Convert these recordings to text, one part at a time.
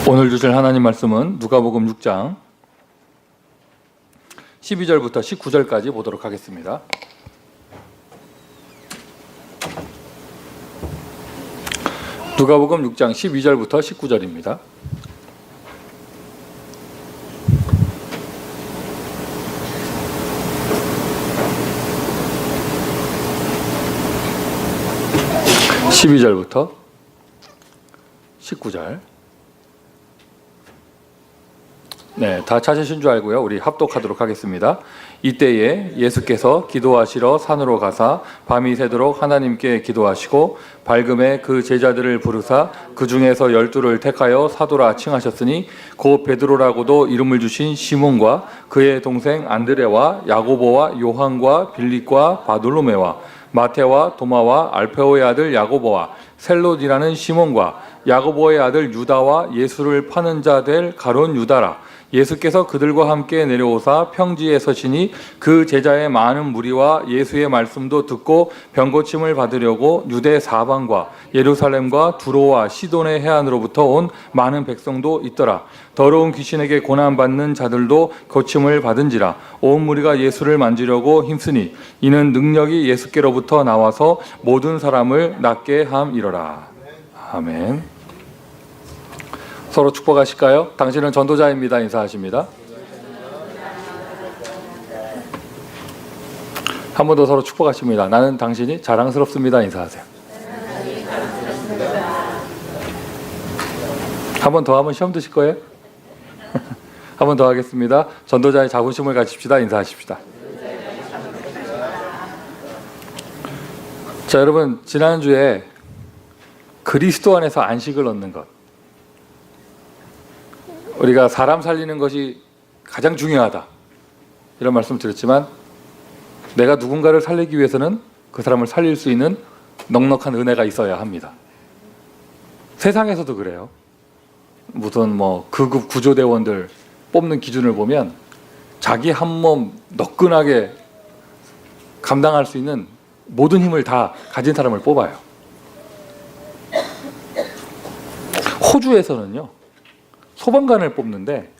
오늘 주실 하나님 말씀은 누가복음 6장 12절부터 19절까지 보도록 하겠습니다. 누가복음 6장 12절부터 19절입니다. (12절부터) 19절. 네, 다 찾으신 줄 알고요. 우리 합독하도록 하겠습니다. 이때에 예수께서 기도하시러 산으로 가사 밤이 새도록 하나님께 기도하시고 밝음에 그 제자들을 부르사 그 중에서 12를 택하여 사도라 칭하셨으니 곧 베드로라고도 이름을 주신 시몬과 그의 동생 안드레와 야고보와 요한과 빌립과 바돌로메와 마테와 도마와 알페오의 아들 야고보와 셀롯이라는 시몬과 야고보의 아들 유다와 예수를 파는 자 될 가룟 유다라. 예수께서 그들과 함께 내려오사 평지에 서시니 그 제자의 많은 무리와 예수의 말씀도 듣고 병고침을 받으려고 유대 사방과 예루살렘과 두로와 시돈의 해안으로부터 온 많은 백성도 있더라. 더러운 귀신에게 고난받는 자들도 고침을 받은지라. 온 무리가 예수를 만지려고 힘쓰니 이는 능력이 예수께로부터 나와서 모든 사람을 낫게 함이러라. 아멘. 서로 축복하실까요? 당신은 전도자입니다. 인사하십니다. 한 번 더 서로 축복하십니다. 나는 당신이 자랑스럽습니다. 인사하세요. 한 번 더 하면 시험 드실 거예요? 한 번 더 하겠습니다. 전도자의 자부심을 가집시다. 인사하십시다. 자, 여러분, 지난주에 그리스도 안에서 안식을 얻는 것, 우리가 사람 살리는 것이 가장 중요하다 이런 말씀 드렸지만, 내가 누군가를 살리기 위해서는 그 사람을 살릴 수 있는 넉넉한 은혜가 있어야 합니다. 세상에서도 그래요. 무슨 극급 구조대원들 뽑는 기준을 보면 자기 한 몸 너끈하게 감당할 수 있는 모든 힘을 다 가진 사람을 뽑아요. 호주에서는요, 소방관을 뽑는데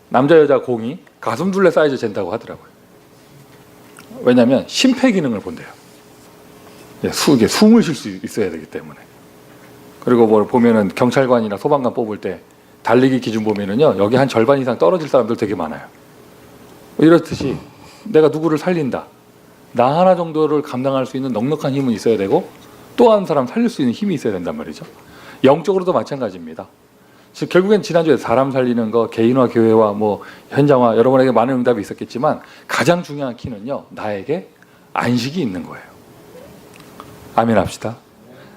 남자 여자 공이 가슴 둘레 사이즈 잰다고 하더라고요. 왜냐하면 심폐 기능을 본대요. 이게 숨을 쉴 수 있어야 되기 때문에. 그리고 뭘 보면은 경찰관이나 소방관 뽑을 때 달리기 기준 보면은요, 여기 한 절반 이상 떨어질 사람들 되게 많아요. 이렇듯이 내가 누구를 살린다, 나 하나 정도를 감당할 수 있는 넉넉한 힘은 있어야 되고 또 한 사람 살릴 수 있는 힘이 있어야 된단 말이죠. 영적으로도 마찬가지입니다. 즉 결국엔 지난주에 사람 살리는 거, 개인화, 교회화, 현장화, 여러분에게 많은 응답이 있었겠지만 가장 중요한 키는요, 나에게 안식이 있는 거예요. 아멘 합시다.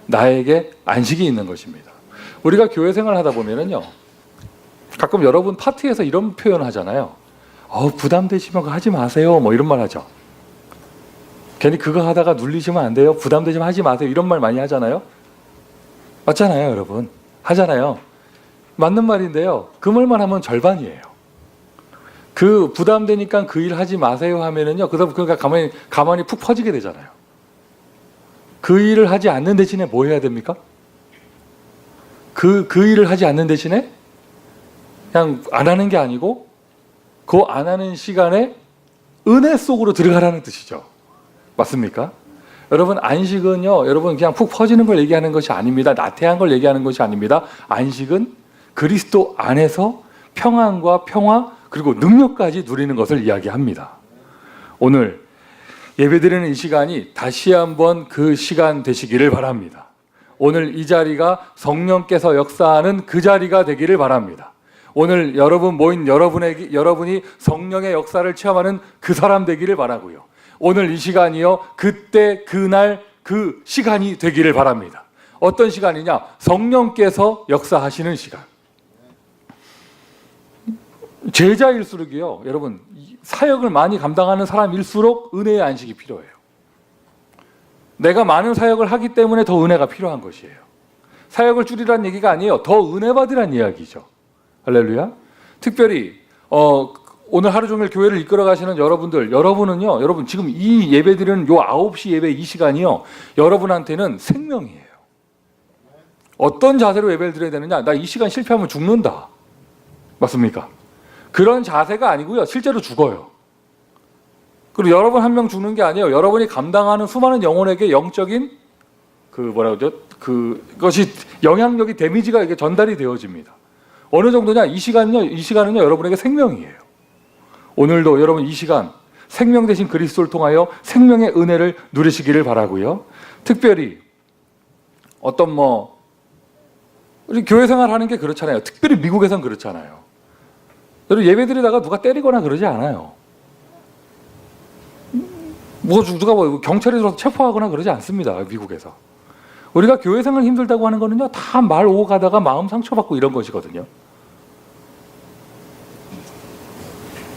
나에게 안식이 있는 것입니다. 우리가 교회 생활 하다 보면은요, 가끔 여러분 파티에서 이런 표현 하잖아요. 부담되시면 그거 하지 마세요. 이런 말 하죠. 괜히 그거 하다가 눌리시면 안 돼요. 부담되시면 하지 마세요. 이런 말 많이 하잖아요. 맞잖아요, 여러분. 하잖아요. 맞는 말인데요, 그 말만 하면 절반이에요. 그 부담되니까 그 일 하지 마세요 하면은요, 그러니까 가만히 푹 퍼지게 되잖아요. 그 일을 하지 않는 대신에 뭐 해야 됩니까? 그 일을 하지 않는 대신에 그냥 안 하는 게 아니고 그 안 하는 시간에 은혜 속으로 들어가라는 뜻이죠. 맞습니까? 여러분, 안식은요, 여러분 그냥 푹 퍼지는 걸 얘기하는 것이 아닙니다. 나태한 걸 얘기하는 것이 아닙니다. 안식은 그리스도 안에서 평안과 평화 그리고 능력까지 누리는 것을 이야기합니다. 오늘 예배드리는 이 시간이 다시 한번 그 시간 되시기를 바랍니다. 오늘 이 자리가 성령께서 역사하는 그 자리가 되기를 바랍니다. 오늘 여러분 모인 여러분이 성령의 역사를 체험하는 그 사람 되기를 바라고요. 오늘 이 시간이요, 그때 그날 그 시간이 되기를 바랍니다. 어떤 시간이냐? 성령께서 역사하시는 시간. 제자일수록이요, 여러분, 사역을 많이 감당하는 사람일수록 은혜의 안식이 필요해요. 내가 많은 사역을 하기 때문에 더 은혜가 필요한 것이에요. 사역을 줄이라는 얘기가 아니에요. 더 은혜 받으라는 이야기죠. 할렐루야. 특별히 오늘 하루 종일 교회를 이끌어 가시는 여러분은요, 여러분 지금 이 예배 드리는 요 9시 예배 이 시간이요, 여러분한테는 생명이에요. 어떤 자세로 예배를 드려야 되느냐? 나 이 시간 실패하면 죽는다. 맞습니까? 그런 자세가 아니고요. 실제로 죽어요. 그리고 여러분 한 명 죽는 게 아니에요. 여러분이 감당하는 수많은 영혼에게 영적인 그것이 영향력이 데미지가 이게 전달이 되어집니다. 어느 정도냐? 이 시간은요 여러분에게 생명이에요. 오늘도 여러분 이 시간 생명 되신 그리스도를 통하여 생명의 은혜를 누리시기를 바라고요. 특별히 어떤 우리 교회 생활하는 게 그렇잖아요. 특별히 미국에선 그렇잖아요. 여러분 예배드리다가 누가 때리거나 그러지 않아요. 누가 경찰이 들어서 체포하거나 그러지 않습니다. 미국에서. 우리가 교회 생활 힘들다고 하는 거는요 다 말 오고 가다가 마음 상처받고 이런 것이거든요.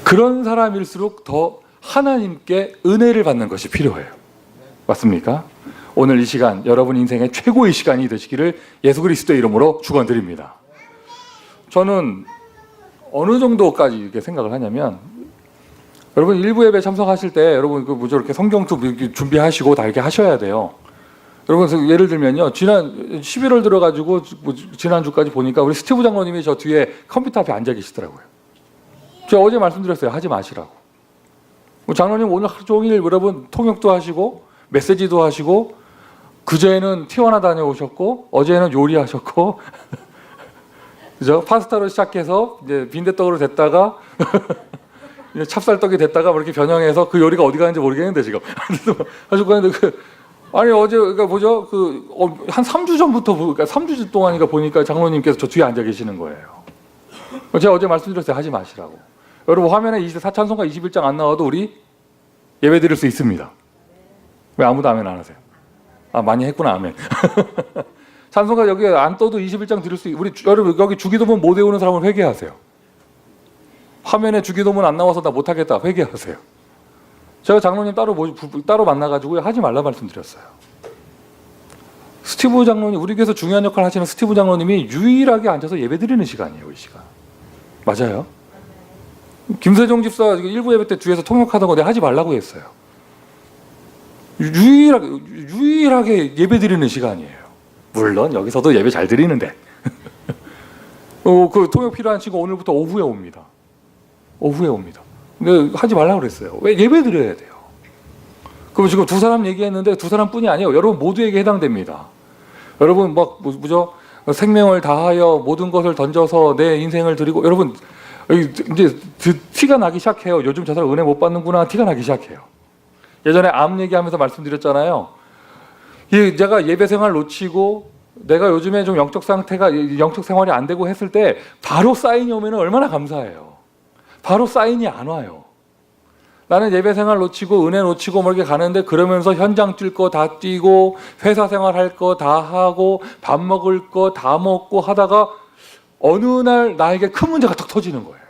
그런 사람일수록 더 하나님께 은혜를 받는 것이 필요해요. 맞습니까? 오늘 이 시간 여러분 인생의 최고의 시간이 되시기를 예수 그리스도의 이름으로 축원드립니다. 저는 어느 정도까지 이렇게 생각을 하냐면 여러분 일부 예배 참석하실 때 여러분 이렇게 성경도 준비하시고 다 이렇게 하셔야 돼요. 여러분 예를 들면요 지난 11월 들어가지고 지난주까지 보니까 우리 스티브 장로님이 저 뒤에 컴퓨터 앞에 앉아 계시더라고요. 제가 어제 말씀드렸어요. 하지 마시라고. 장로님 오늘 하루 종일 여러분 통역도 하시고 메시지도 하시고 그제는 티와나 다녀오셨고 어제는 요리하셨고 그죠? 파스타로 시작해서 이제 빈대떡으로 됐다가 찹쌀떡이 됐다가 이렇게 변형해서 그 요리가 어디 가는지 모르겠는데 지금 하시고 있는데 아니 어제 그러니까 뭐죠? 한 3주 전부터 그러니까 3주 동안인가 보니까 장로님께서 저 뒤에 앉아 계시는 거예요. 제가 어제 말씀드렸어요. 하지 마시라고. 여러분 화면에 24찬송가 21장 안 나와도 우리 예배 드릴 수 있습니다. 왜 아무도 아멘 안 하세요? 아 많이 했구나 아멘. 찬송가 여기 안 떠도 21장 드릴 수 우리 여러분 여기 주기도문 못 외우는 사람은 회개하세요. 화면에 주기도문 안 나와서 나 못하겠다 회개하세요. 제가 장로님 따로 만나가지고 하지 말라 말씀드렸어요. 스티브 장로님 우리 교회에서 중요한 역할을 하시는 스티브 장로님이 유일하게 앉아서 예배 드리는 시간이에요. 이 시간 맞아요. 김세종 집사 일부 예배 때 뒤에서 통역하던 거 내가 하지 말라고 했어요. 유일하게 예배 드리는 시간이에요. 물론 여기서도 예배 잘 드리는데 그 통역 필요한 친구 오늘부터 오후에 옵니다. 근데 하지 말라고 그랬어요. 왜? 예배 드려야 돼요. 그럼 지금 두 사람 얘기했는데 두 사람뿐이 아니에요. 여러분 모두에게 해당됩니다. 여러분 뭐죠? 생명을 다하여 모든 것을 던져서 내 인생을 드리고 여러분 이제 티가 나기 시작해요. 요즘 저 사람 은혜 못 받는구나 티가 나기 시작해요. 예전에 암 얘기하면서 말씀드렸잖아요. 제가 예배 생활 놓치고 내가 요즘에 좀 영적 생활이 안 되고 했을 때 바로 사인이 오면 얼마나 감사해요. 바로 사인이 안 와요. 나는 예배 생활 놓치고 은혜 놓치고 뭐 이렇게 가는데 그러면서 현장 뛸 거 다 뛰고 회사 생활 할 거 다 하고 밥 먹을 거 다 먹고 하다가 어느 날 나에게 큰 문제가 탁 터지는 거예요.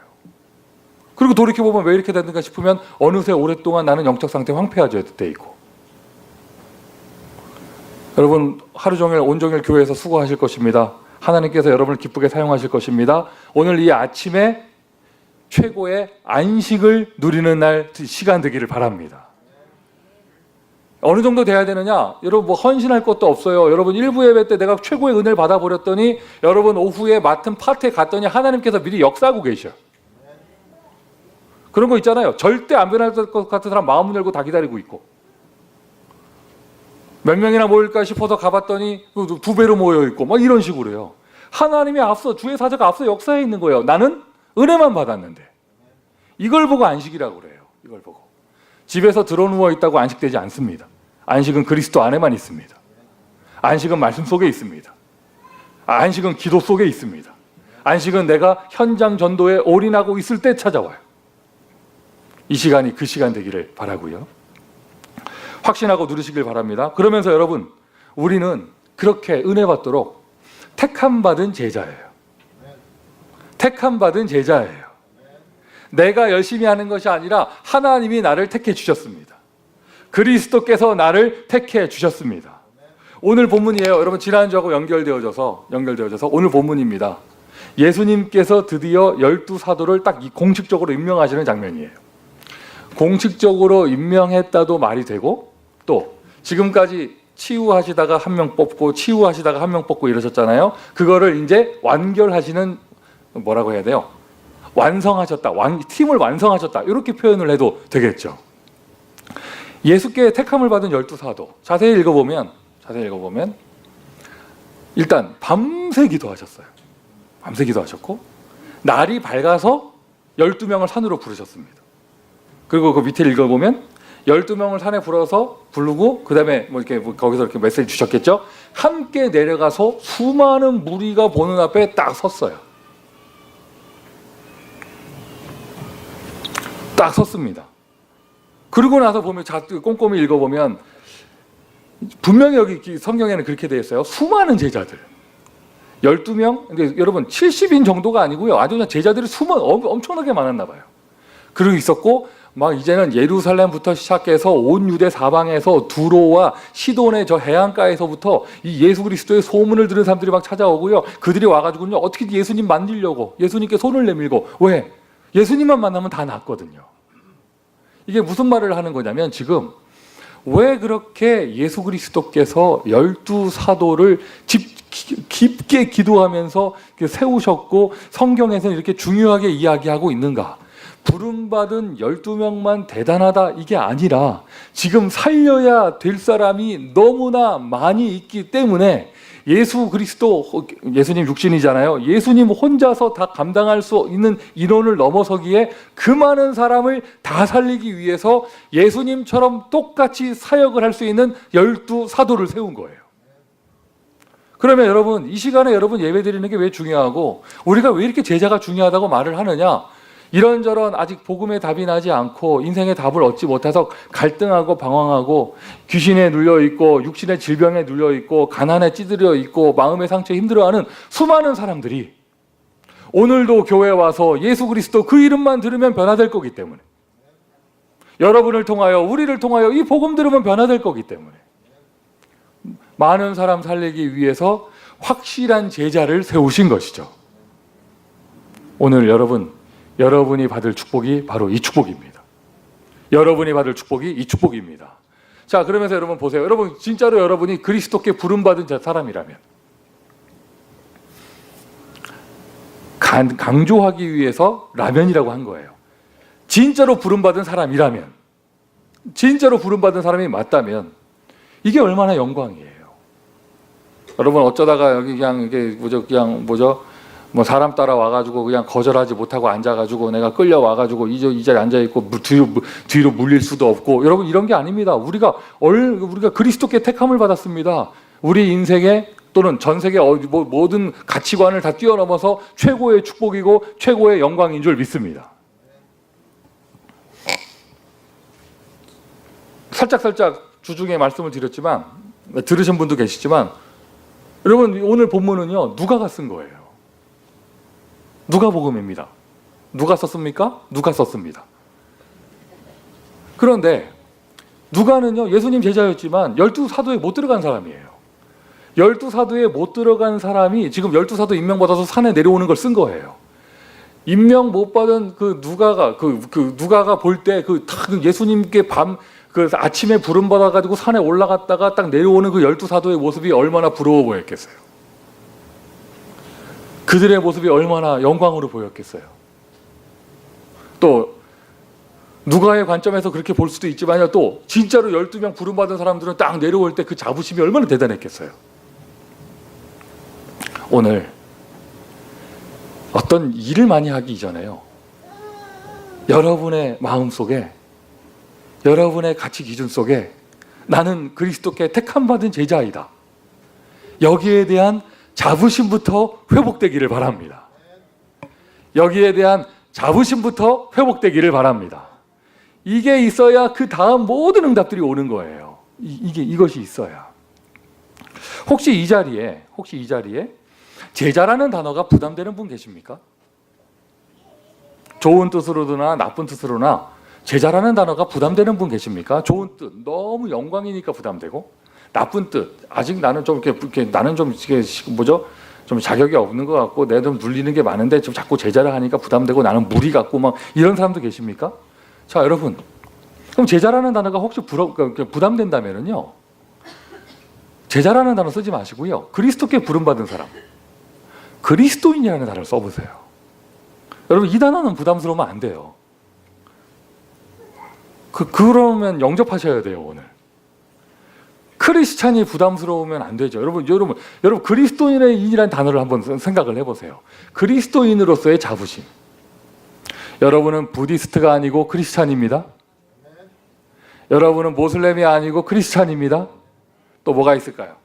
그리고 돌이켜보면 왜 이렇게 됐는가 싶으면 어느새 오랫동안 나는 영적 상태 황폐해져 있고 여러분 하루 종일 온종일 교회에서 수고하실 것입니다. 하나님께서 여러분을 기쁘게 사용하실 것입니다. 오늘 이 아침에 최고의 안식을 누리는 날 시간 되기를 바랍니다. 어느 정도 돼야 되느냐? 여러분 헌신할 것도 없어요. 여러분 일부 예배 때 내가 최고의 은혜를 받아버렸더니 여러분 오후에 맡은 파트에 갔더니 하나님께서 미리 역사하고 계셔. 그런 거 있잖아요. 절대 안 변할 것 같은 사람 마음 열고 다 기다리고 있고 몇 명이나 모일까 싶어서 가봤더니 2배로 모여있고 막 이런 식으로요. 하나님이 앞서 주의 사자가 앞서 역사해 있는 거예요. 나는 은혜만 받았는데 이걸 보고 안식이라고 그래요. 이걸 보고 집에서 드러누워 있다고 안식되지 않습니다. 안식은 그리스도 안에만 있습니다. 안식은 말씀 속에 있습니다. 안식은 기도 속에 있습니다. 안식은 내가 현장 전도에 올인하고 있을 때 찾아와요. 이 시간이 그 시간 되기를 바라고요. 확신하고 누리시길 바랍니다. 그러면서 여러분 우리는 그렇게 은혜 받도록 택함받은 제자예요. 택함받은 제자예요. 내가 열심히 하는 것이 아니라 하나님이 나를 택해 주셨습니다. 그리스도께서 나를 택해 주셨습니다. 오늘 본문이에요. 여러분 지난주하고 연결되어져서 오늘 본문입니다. 예수님께서 드디어 12사도를 딱 공식적으로 임명하시는 장면이에요. 공식적으로 임명했다도 말이 되고 또 지금까지 치유하시다가 한 명 뽑고 치유하시다가 한 명 뽑고 이러셨잖아요. 그거를 이제 완결하시는, 뭐라고 해야 돼요? 완성하셨다. 팀을 완성하셨다. 이렇게 표현을 해도 되겠죠. 예수께 택함을 받은 12사도 자세히 읽어보면 일단 밤새 기도하셨어요. 밤새 기도하셨고 날이 밝아서 12명을 산으로 부르셨습니다. 그리고 그 밑에 읽어보면 12명을 산에 부르고 그 다음에 뭐 이렇게 거기서 이렇게 메시지 주셨겠죠. 함께 내려가서 수많은 무리가 보는 앞에 딱 섰어요. 딱 섰습니다. 그러고 나서 보면 꼼꼼히 읽어보면 분명히 여기 성경에는 그렇게 되어 있어요. 수많은 제자들 12명. 근데 여러분 70인 정도가 아니고요. 아주 그냥 제자들이 엄청나게 많았나 봐요. 그리고 있었고 막 이제는 예루살렘부터 시작해서 온 유대 사방에서 두로와 시돈의 저 해안가에서부터 이 예수 그리스도의 소문을 들은 사람들이 막 찾아오고요. 그들이 와가지고요. 어떻게 예수님 만지려고 예수님께 손을 내밀고. 왜? 예수님만 만나면 다 낫거든요. 이게 무슨 말을 하는 거냐면 지금 왜 그렇게 예수 그리스도께서 12사도를 깊게 기도하면서 세우셨고 성경에서는 이렇게 중요하게 이야기하고 있는가? 부름받은 12명만 대단하다 이게 아니라 지금 살려야 될 사람이 너무나 많이 있기 때문에 예수 그리스도, 예수님 육신이잖아요. 예수님 혼자서 다 감당할 수 있는 인원을 넘어서기에 그 많은 사람을 다 살리기 위해서 예수님처럼 똑같이 사역을 할 수 있는 12사도를 세운 거예요. 그러면 여러분 이 시간에 여러분 예배 드리는 게 왜 중요하고 우리가 왜 이렇게 제자가 중요하다고 말을 하느냐? 이런저런 아직 복음의 답이 나지 않고 인생의 답을 얻지 못해서 갈등하고 방황하고 귀신에 눌려있고 육신의 질병에 눌려있고 가난에 찌들여 있고 마음의 상처에 힘들어하는 수많은 사람들이 오늘도 교회에 와서 예수 그리스도 그 이름만 들으면 변화될 거기 때문에 여러분을 통하여 우리를 통하여 이 복음 들으면 변화될 거기 때문에 많은 사람 살리기 위해서 확실한 제자를 세우신 것이죠. 오늘 여러분이 받을 축복이 바로 이 축복입니다. 여러분이 받을 축복이 이 축복입니다. 자, 그러면서 여러분 보세요. 여러분 진짜로 여러분이 그리스도께 부름받은 사람이라면 강조하기 위해서 라면이라고 한 거예요. 진짜로 부름받은 사람이라면 진짜로 부름받은 사람이 맞다면 이게 얼마나 영광이에요. 여러분 어쩌다가 여기 이게 뭐 사람 따라 와가지고 그냥 거절하지 못하고 앉아가지고 내가 끌려 와가지고 이 자리에 앉아 있고 뒤로 물릴 수도 없고 여러분 이런 게 아닙니다. 우리가 그리스도께 택함을 받았습니다. 우리 인생에 또는 전 세계 모든 가치관을 다 뛰어넘어서 최고의 축복이고 최고의 영광인 줄 믿습니다. 살짝 주중에 말씀을 드렸지만 들으신 분도 계시지만 여러분 오늘 본문은요 누가가 쓴 거예요. 누가복음입니다. 누가 썼습니까? 누가 썼습니다. 그런데 누가는요 예수님 제자였지만 12사도에 못 들어간 사람이에요. 12사도에 못 들어간 사람이 지금 12사도 임명받아서 산에 내려오는 걸 쓴 거예요. 임명 못 받은 그 누가가 볼 때 예수님께 아침에 부름 받아가지고 산에 올라갔다가 딱 내려오는 그 12사도의 모습이 얼마나 부러워 보였겠어요. 그들의 모습이 얼마나 영광으로 보였겠어요. 또 누가의 관점에서 그렇게 볼 수도 있지만 또 진짜로 12명 부름받은 사람들은 딱 내려올 때 그 자부심이 얼마나 대단했겠어요. 오늘 어떤 일을 많이 하기 이전에요 여러분의 마음속에 여러분의 가치 기준 속에 나는 그리스도께 택함받은 제자이다. 여기에 대한 자부심부터 회복되기를 바랍니다. 여기에 대한 자부심부터 회복되기를 바랍니다. 이게 있어야 그 다음 모든 응답들이 오는 거예요. 이것이 있어야. 혹시 이 자리에 제자라는 단어가 부담되는 분 계십니까? 좋은 뜻으로나 나쁜 뜻으로나 제자라는 단어가 부담되는 분 계십니까? 좋은 뜻, 너무 영광이니까 부담되고 나쁜 뜻, 아직 나는 좀 나는 좀 자격이 없는 것 같고 내가 좀 눌리는 게 많은데 좀 자꾸 제자를 하니까 부담되고 나는 무리 같고 막 이런 사람도 계십니까? 자, 여러분, 그럼 제자라는 단어가 혹시 부담된다면은요, 제자라는 단어 쓰지 마시고요. 그리스도께 부름받은 사람, 그리스도인이라는 단어를 써보세요. 여러분, 이 단어는 부담스러우면 안 돼요. 그러면 영접하셔야 돼요. 오늘 크리스찬이 부담스러우면 안 되죠. 여러분 그리스도인이라는 단어를 한번 생각을 해보세요. 그리스도인으로서의 자부심. 여러분은 부디스트가 아니고 크리스찬입니다. 여러분은 모슬렘이 아니고 크리스찬입니다. 또 뭐가 있을까요?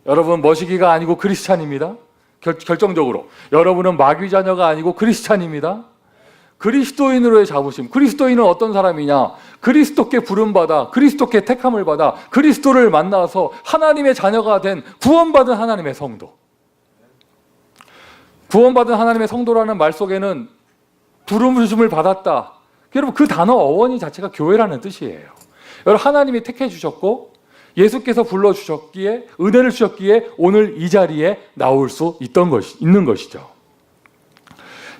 여러분 머시기가 아니고 크리스찬입니다. 결정적으로 여러분은 마귀 자녀가 아니고 크리스찬입니다. 그리스도인으로의 자부심. 그리스도인은 어떤 사람이냐? 그리스도께 부름받아, 그리스도께 택함을 받아, 그리스도를 만나서 하나님의 자녀가 된 구원받은 하나님의 성도. 구원받은 하나님의 성도라는 말 속에는 부름을 받았다. 여러분, 그 단어 어원이 자체가 교회라는 뜻이에요. 여러분, 하나님이 택해 주셨고 예수께서 불러주셨기에, 은혜를 주셨기에 오늘 이 자리에 나올 수 있는 것이죠.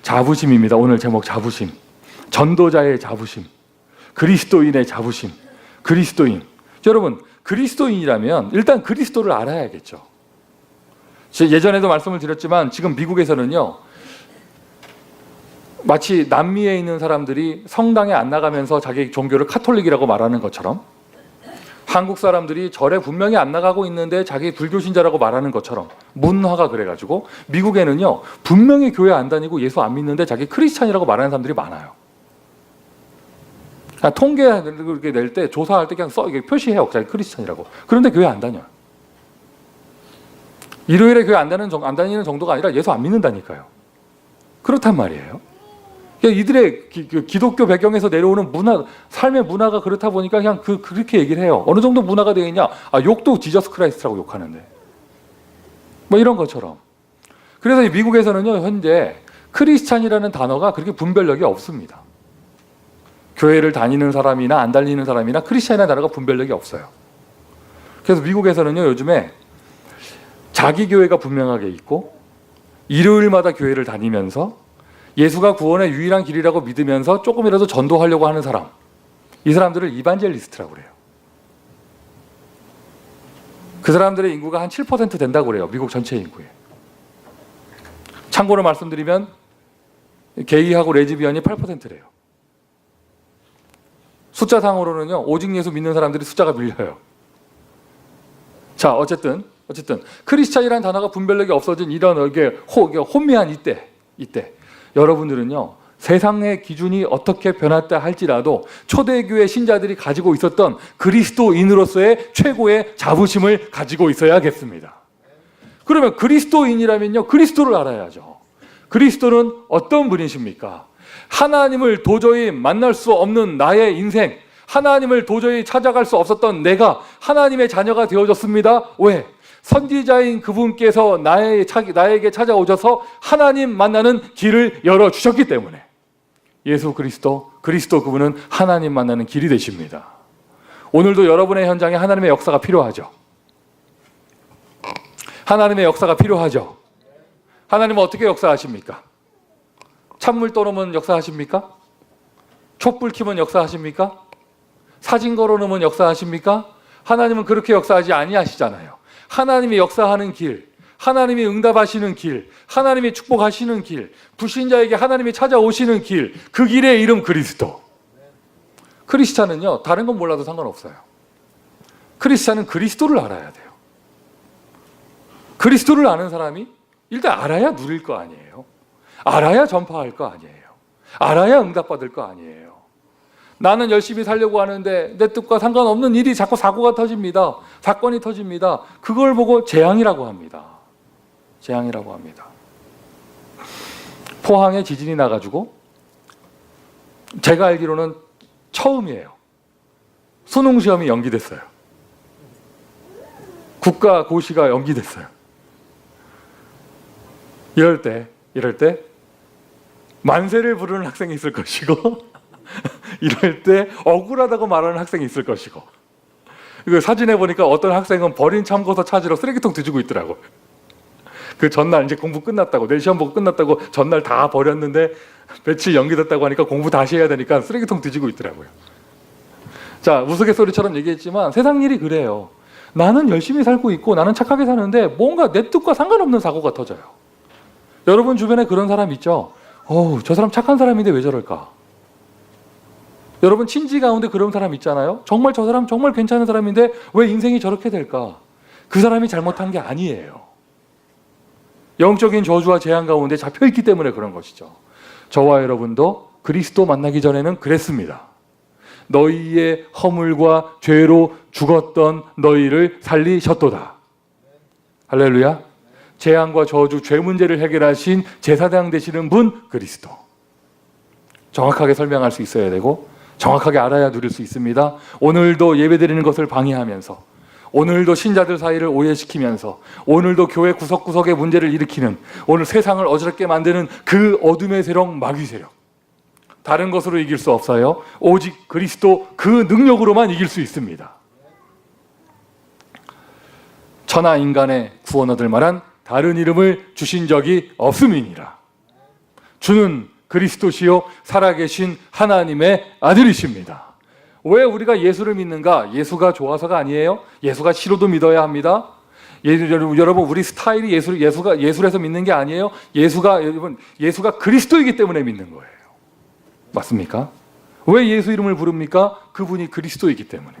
자부심입니다. 오늘 제목 자부심. 전도자의 자부심, 그리스도인의 자부심. 그리스도인. 여러분, 그리스도인이라면 일단 그리스도를 알아야겠죠. 예전에도 말씀을 드렸지만 지금 미국에서는요, 마치 남미에 있는 사람들이 성당에 안 나가면서 자기 종교를 카톨릭이라고 말하는 것처럼, 한국 사람들이 절에 분명히 안 나가고 있는데 자기 불교신자라고 말하는 것처럼 문화가 그래가지고 미국에는요, 분명히 교회 안 다니고 예수 안 믿는데 자기 크리스찬이라고 말하는 사람들이 많아요. 통계 그렇게 낼 때, 조사할 때 그냥 이게 표시해요. 자기 크리스찬이라고. 그런데 교회 안 다녀요. 일요일에 교회 안 다니는 정도가 아니라 예수 안 믿는다니까요. 그렇단 말이에요. 이들의 기독교 배경에서 내려오는 문화, 삶의 문화가 그렇다 보니까 그냥 그렇게 얘기를 해요. 어느 정도 문화가 되겠냐? 욕도 지저스 크라이스트라고 욕하는데. 뭐 이런 것처럼. 그래서 미국에서는요, 현재 크리스찬이라는 단어가 그렇게 분별력이 없습니다. 교회를 다니는 사람이나 안 다니는 사람이나 크리스찬이라는 단어가 분별력이 없어요. 그래서 미국에서는요, 요즘에 자기 교회가 분명하게 있고 일요일마다 교회를 다니면서 예수가 구원의 유일한 길이라고 믿으면서 조금이라도 전도하려고 하는 사람, 이 사람들을 이반젤리스트라고 그래요. 그 사람들의 인구가 한 7% 된다고 그래요. 미국 전체 인구에. 참고로 말씀드리면 게이하고 레즈비언이 8%래요. 숫자상으로는요, 오직 예수 믿는 사람들이 숫자가 밀려요. 자, 어쨌든 크리스찬이라는 단어가 분별력이 없어진 이런 혼미한 이때 여러분들은요, 세상의 기준이 어떻게 변했다 할지라도 초대교회 신자들이 가지고 있었던 그리스도인으로서의 최고의 자부심을 가지고 있어야겠습니다. 그러면 그리스도인이라면요, 그리스도를 알아야죠. 그리스도는 어떤 분이십니까? 하나님을 도저히 만날 수 없는 나의 인생, 하나님을 도저히 찾아갈 수 없었던 내가 하나님의 자녀가 되어졌습니다. 왜? 선지자인 그분께서 나에게 찾아오셔서 하나님 만나는 길을 열어주셨기 때문에. 예수 그리스도 그분은 하나님 만나는 길이 되십니다. 오늘도 여러분의 현장에 하나님의 역사가 필요하죠. 하나님의 역사가 필요하죠. 하나님은 어떻게 역사하십니까? 찬물 떠놓으면 역사하십니까? 촛불 켜면 역사하십니까? 사진 걸어놓으면 역사하십니까? 하나님은 그렇게 역사하지 아니하시잖아요. 하나님이 역사하는 길, 하나님이 응답하시는 길, 하나님이 축복하시는 길, 불신자에게 하나님이 찾아오시는 길, 그 길의 이름 그리스도. 크리스찬은요, 다른 건 몰라도 상관없어요. 크리스찬은 그리스도를 알아야 돼요. 그리스도를 아는 사람이 일단 알아야 누릴 거 아니에요. 알아야 전파할 거 아니에요. 알아야 응답받을 거 아니에요. 나는 열심히 살려고 하는데 내 뜻과 상관없는 일이 자꾸 사고가 터집니다. 사건이 터집니다. 그걸 보고 재앙이라고 합니다. 재앙이라고 합니다. 포항에 지진이 나가지고 제가 알기로는 처음이에요. 수능 시험이 연기됐어요. 국가 고시가 연기됐어요. 이럴 때 만세를 부르는 학생이 있을 것이고 이럴 때 억울하다고 말하는 학생이 있을 것이고, 이거 사진에 보니까 어떤 학생은 버린 참고서 찾으러 쓰레기통 뒤지고 있더라고. 그 전날 이제 공부 끝났다고, 내일 시험 보고 끝났다고 전날 다 버렸는데 며칠 연기됐다고 하니까 공부 다시 해야 되니까 쓰레기통 뒤지고 있더라고요. 자, 우스갯소리처럼 얘기했지만 세상 일이 그래요. 나는 열심히 살고 있고 나는 착하게 사는데 뭔가 내 뜻과 상관없는 사고가 터져요. 여러분 주변에 그런 사람 있죠? 저 사람 착한 사람인데 왜 저럴까? 여러분 친지 가운데 그런 사람 있잖아요. 정말 저 사람 정말 괜찮은 사람인데 왜 인생이 저렇게 될까? 그 사람이 잘못한 게 아니에요. 영적인 저주와 재앙 가운데 잡혀있기 때문에 그런 것이죠. 저와 여러분도 그리스도 만나기 전에는 그랬습니다. 너희의 허물과 죄로 죽었던 너희를 살리셨도다. 할렐루야. 재앙과 저주, 죄 문제를 해결하신 제사장 되시는 분 그리스도. 정확하게 설명할 수 있어야 되고 정확하게 알아야 누릴 수 있습니다. 오늘도 예배드리는 것을 방해하면서, 오늘도 신자들 사이를 오해시키면서, 오늘도 교회 구석구석에 문제를 일으키는, 오늘 세상을 어지럽게 만드는 그 어둠의 세력, 마귀 세력, 다른 것으로 이길 수 없어요. 오직 그리스도 그 능력으로만 이길 수 있습니다. 천하 인간의 구원 얻을 만한 다른 이름을 주신 적이 없음이니라. 주는 그리스도시요 살아계신 하나님의 아들이십니다. 왜 우리가 예수를 믿는가? 예수가 좋아서가 아니에요. 예수가 싫어도 믿어야 합니다. 여러분 우리 스타일이 예술에서 믿는 게 아니에요. 예수가 그리스도이기 때문에 믿는 거예요. 맞습니까? 왜 예수 이름을 부릅니까? 그분이 그리스도이기 때문에.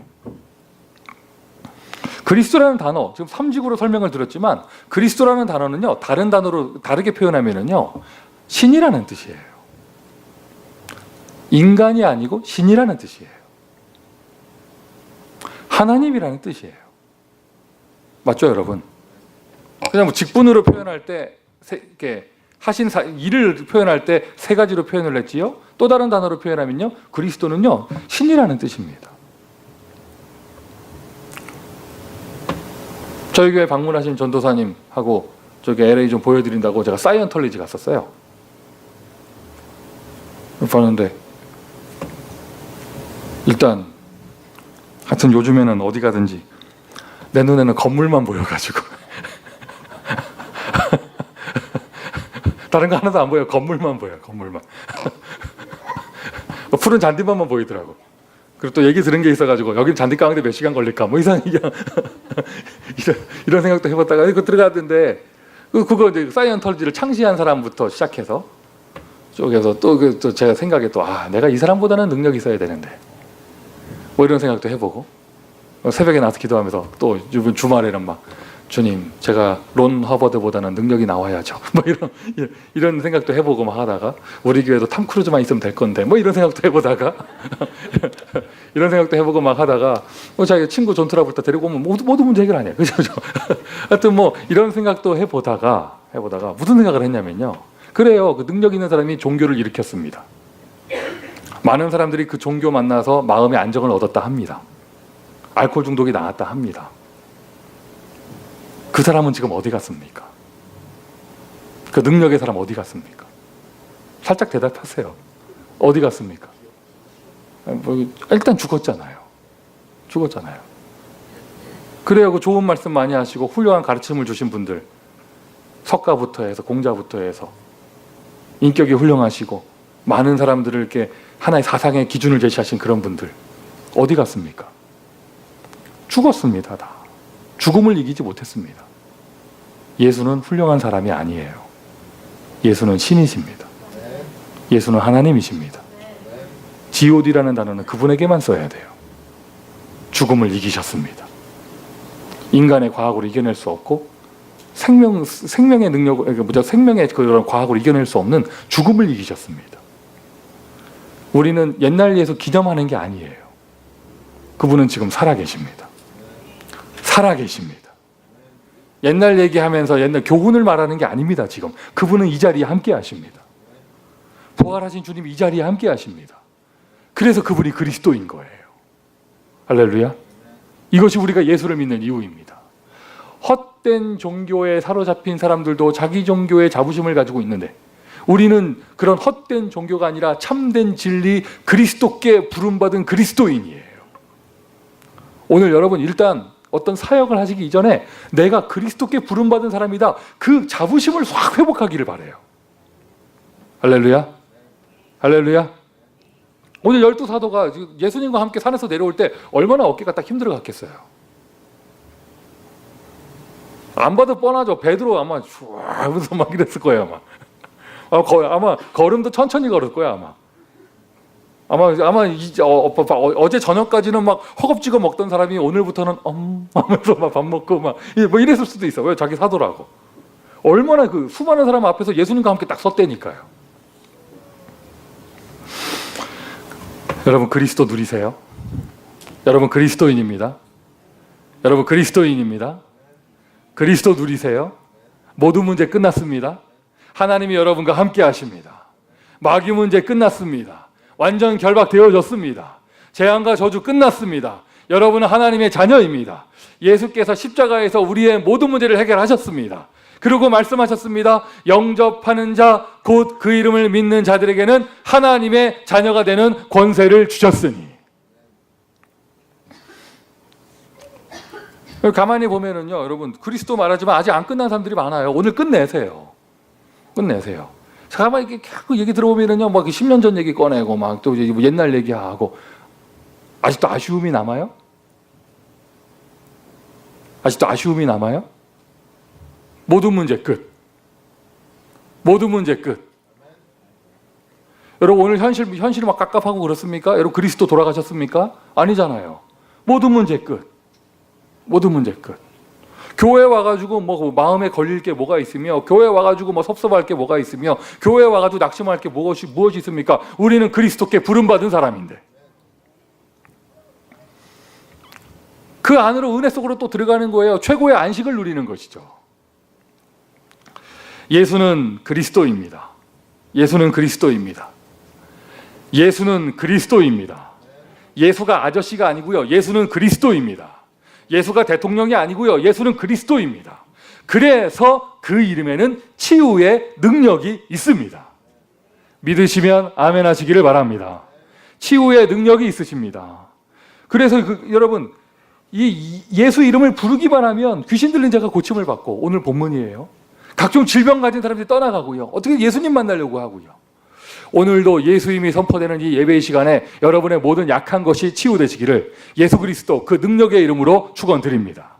그리스도라는 단어, 지금 3직으로 설명을 드렸지만 그리스도라는 단어는요, 다른 단어로 다르게 표현하면은요, 신이라는 뜻이에요. 인간이 아니고 신이라는 뜻이에요. 하나님이라는 뜻이에요. 맞죠, 여러분? 그냥 뭐 직분으로 표현할 때, 이렇게 하신 일을 표현할 때 세 가지로 표현을 했지요. 또 다른 단어로 표현하면요, 그리스도는요, 신이라는 뜻입니다. 저희 교회 방문하신 전도사님하고 저기 LA 좀 보여드린다고 제가 사이언털리지 갔었어요. 봤는데 일단 하여튼 요즘에는 어디 가든지 내 눈에는 건물만 보여가지고 다른 거 하나도 안 보여요. 건물만 보여요. 건물만. 푸른 잔디밭만 보이더라고. 그리고 또 얘기 들은 게 있어가지고 여긴 잔디 가는데 몇 시간 걸릴까 뭐 이런 생각도 해봤다가 그 들어갔는데 그거 이제 사이언털지를 창시한 사람부터 시작해서 쪽에서 또 제가 생각에 또 내가 이 사람보다는 능력이 있어야 되는데 뭐 이런 생각도 해보고 새벽에 나와서 기도하면서 또 주말에는 막 주님 제가 론 허버드보다는 능력이 나와야죠 뭐 이런 생각도 해보고 막 하다가 우리 교회도 탐 크루즈만 있으면 될 건데 뭐 이런 생각도 해보다가 이런 생각도 해보고 막 하다가 자기 친구 존 트라볼타 데리고 오면 모두 문제 해결 아니에요. 그죠? 하여튼 뭐 이런 생각도 해보다가 무슨 생각을 했냐면요, 그래요, 그 능력 있는 사람이 종교를 일으켰습니다. 많은 사람들이 그 종교 만나서 마음의 안정을 얻었다 합니다. 알코올 중독이 나았다 합니다. 그 사람은 지금 어디 갔습니까? 그 능력의 사람 어디 갔습니까? 살짝 대답하세요. 어디 갔습니까? 일단 죽었잖아요. 그래요, 그 좋은 말씀 많이 하시고 훌륭한 가르침을 주신 분들, 석가부터 해서 공자부터 해서 인격이 훌륭하시고 많은 사람들을 이렇게 하나의 사상의 기준을 제시하신 그런 분들 어디 갔습니까? 죽었습니다. 다 죽음을 이기지 못했습니다. 예수는 훌륭한 사람이 아니에요. 예수는 신이십니다. 예수는 하나님이십니다. god라는 단어는 그분에게만 써야 돼요. 죽음을 이기셨습니다. 인간의 과학으로 이겨낼 수 없고 생명의 능력, 생명의 그런 과학으로 이겨낼 수 없는 죽음을 이기셨습니다. 우리는 옛날 예수 기념하는 게 아니에요. 그분은 지금 살아계십니다. 옛날 얘기하면서 옛날 교훈을 말하는 게 아닙니다. 지금 그분은 이 자리에 함께 하십니다. 부활하신 주님이 이 자리에 함께 하십니다. 그래서 그분이 그리스도인 거예요. 할렐루야. 이것이 우리가 예수를 믿는 이유입니다. 헛된 종교에 사로잡힌 사람들도 자기 종교의 자부심을 가지고 있는데 우리는 그런 헛된 종교가 아니라 참된 진리 그리스도께 부름받은 그리스도인이에요. 오늘 여러분 일단 어떤 사역을 하시기 이전에 내가 그리스도께 부름받은 사람이다, 그 자부심을 확 회복하기를 바라요. 할렐루야. 오늘 12사도가 예수님과 함께 산에서 내려올 때 얼마나 어깨가 딱 힘들어 갔겠어요. 안 봐도 뻔하죠. 베드로 아마 촤 하면서 막 이랬을 거예요. 아마 걸음도 천천히 걸을 거야 아마 어제 저녁까지는 막 허겁지겁 먹던 사람이 오늘부터는 하면서 막 밥 먹고 막 뭐 이랬을 수도 있어. 왜? 자기 사도라고. 얼마나 그 수많은 사람 앞에서 예수님과 함께 딱 섰다니까요. 여러분 그리스도 누리세요? 여러분 그리스도인입니다. 여러분 그리스도인입니다. 그리스도 누리세요? 모든 문제 끝났습니다. 하나님이 여러분과 함께 하십니다. 마귀 문제 끝났습니다. 완전 결박되어졌습니다. 재앙과 저주 끝났습니다. 여러분은 하나님의 자녀입니다. 예수께서 십자가에서 우리의 모든 문제를 해결하셨습니다. 그리고 말씀하셨습니다. 영접하는 자, 곧 그 이름을 믿는 자들에게는 하나님의 자녀가 되는 권세를 주셨으니. 가만히 보면은요, 여러분, 그리스도 말하지만 아직 안 끝난 사람들이 많아요. 오늘 끝내세요. 끝내세요. 가만히 이렇게 얘기 들어보면은요, 막 10년 전 얘기 꺼내고, 막 또 옛날 얘기하고, 아직도 아쉬움이 남아요? 아직도 아쉬움이 남아요? 모든 문제 끝. 모든 문제 끝. 여러분, 오늘 현실이 막 깝깝하고 그렇습니까? 여러분, 그리스도 돌아가셨습니까? 아니잖아요. 모든 문제 끝. 모든 문제 끝. 교회 와가지고 뭐 마음에 걸릴 게 뭐가 있으며, 교회 와가지고 뭐 섭섭할 게 뭐가 있으며, 교회 와가지고 낙심할 게 무엇이 있습니까? 우리는 그리스도께 부름받은 사람인데. 그 안으로 은혜 속으로 또 들어가는 거예요. 최고의 안식을 누리는 것이죠. 예수는 그리스도입니다. 예수는 그리스도입니다. 예수는 그리스도입니다. 예수가 아저씨가 아니고요. 예수는 그리스도입니다. 예수가 대통령이 아니고요. 예수는 그리스도입니다. 그래서 그 이름에는 치유의 능력이 있습니다. 믿으시면 아멘 하시기를 바랍니다. 치유의 능력이 있으십니다. 그래서 여러분, 이 예수 이름을 부르기만 하면 귀신 들린 자가 고침을 받고, 오늘 본문이에요. 각종 질병 가진 사람들이 떠나가고요. 어떻게 예수님 만나려고 하고요. 오늘도 예수 이름이 선포되는 이 예배의 시간에 여러분의 모든 약한 것이 치유되시기를 예수 그리스도 그 능력의 이름으로 축원드립니다.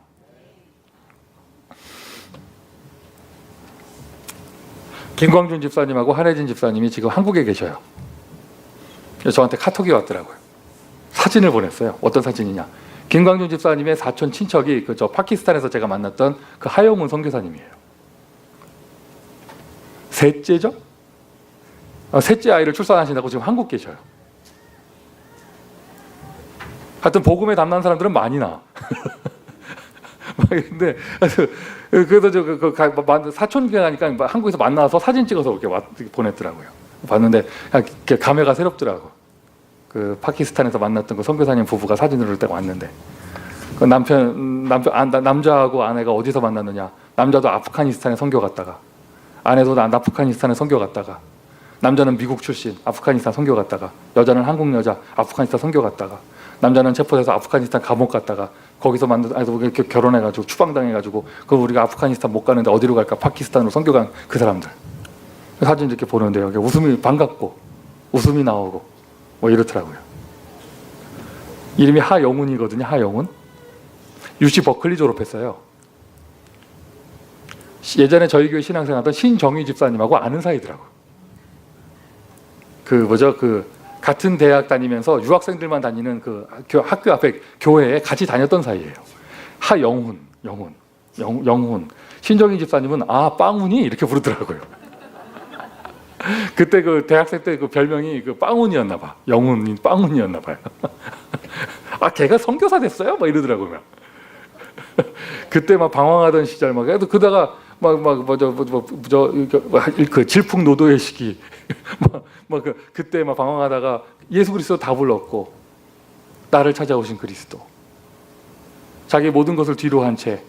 김광준 집사님하고 한혜진 집사님이 지금 한국에 계셔요. 저한테 카톡이 왔더라고요. 사진을 보냈어요. 어떤 사진이냐? 김광준 집사님의 사촌 친척이 저 파키스탄에서 제가 만났던 그 하영훈 선교사님이에요. 셋째죠? 셋째 아이를 출산하신다고 지금 한국 계셔요. 하여튼 복음에 담난 사람들은 많이 나. 근데 그래서 사촌교회 가니까 한국에서 만나서 사진 찍어서 이렇게 보냈더라고요. 봤는데 감회가 새롭더라고. 그 파키스탄에서 만났던 그 선교사님 부부가 사진을 딱 왔는데, 그 남자하고 아내가 어디서 만났느냐? 남자도 아프가니스탄에 선교 갔다가, 아내도 아프가니스탄에 선교 갔다가, 남자는 미국 출신 아프가니스탄 선교 갔다가, 여자는 한국 여자 아프가니스탄 선교 갔다가, 남자는 체포돼서 아프가니스탄 감옥 갔다가, 거기서 결혼해가지고 추방당해가지고, 그 우리가 아프가니스탄 못 가는데 어디로 갈까? 파키스탄으로 선교 간 그 사람들 사진 이렇게 보는데요. 웃음이 반갑고 웃음이 나오고 뭐 이렇더라고요. 이름이 하영훈이거든요. 하영훈. UC 버클리 졸업했어요. 예전에 저희 교회 신앙생활 하던 신정희 집사님하고 아는 사이더라고요. 같은 대학 다니면서 유학생들만 다니는 그 학교 앞에 교회에 같이 다녔던 사이예요. 하영훈, 영훈. 신정희 집사님은 빵훈이 이렇게 부르더라고요. 그때 그 대학생 때 그 별명이 그 빵훈이었나 봐. 영훈이 빵훈이었나 봐요. 걔가 선교사 됐어요? 막 이러더라고요. 그때 막 방황하던 시절 그러다가 그 질풍노도의 시기 그때 막 방황하다가 예수 그리스도 답을 얻고 나를 찾아오신 그리스도, 자기 모든 것을 뒤로 한 채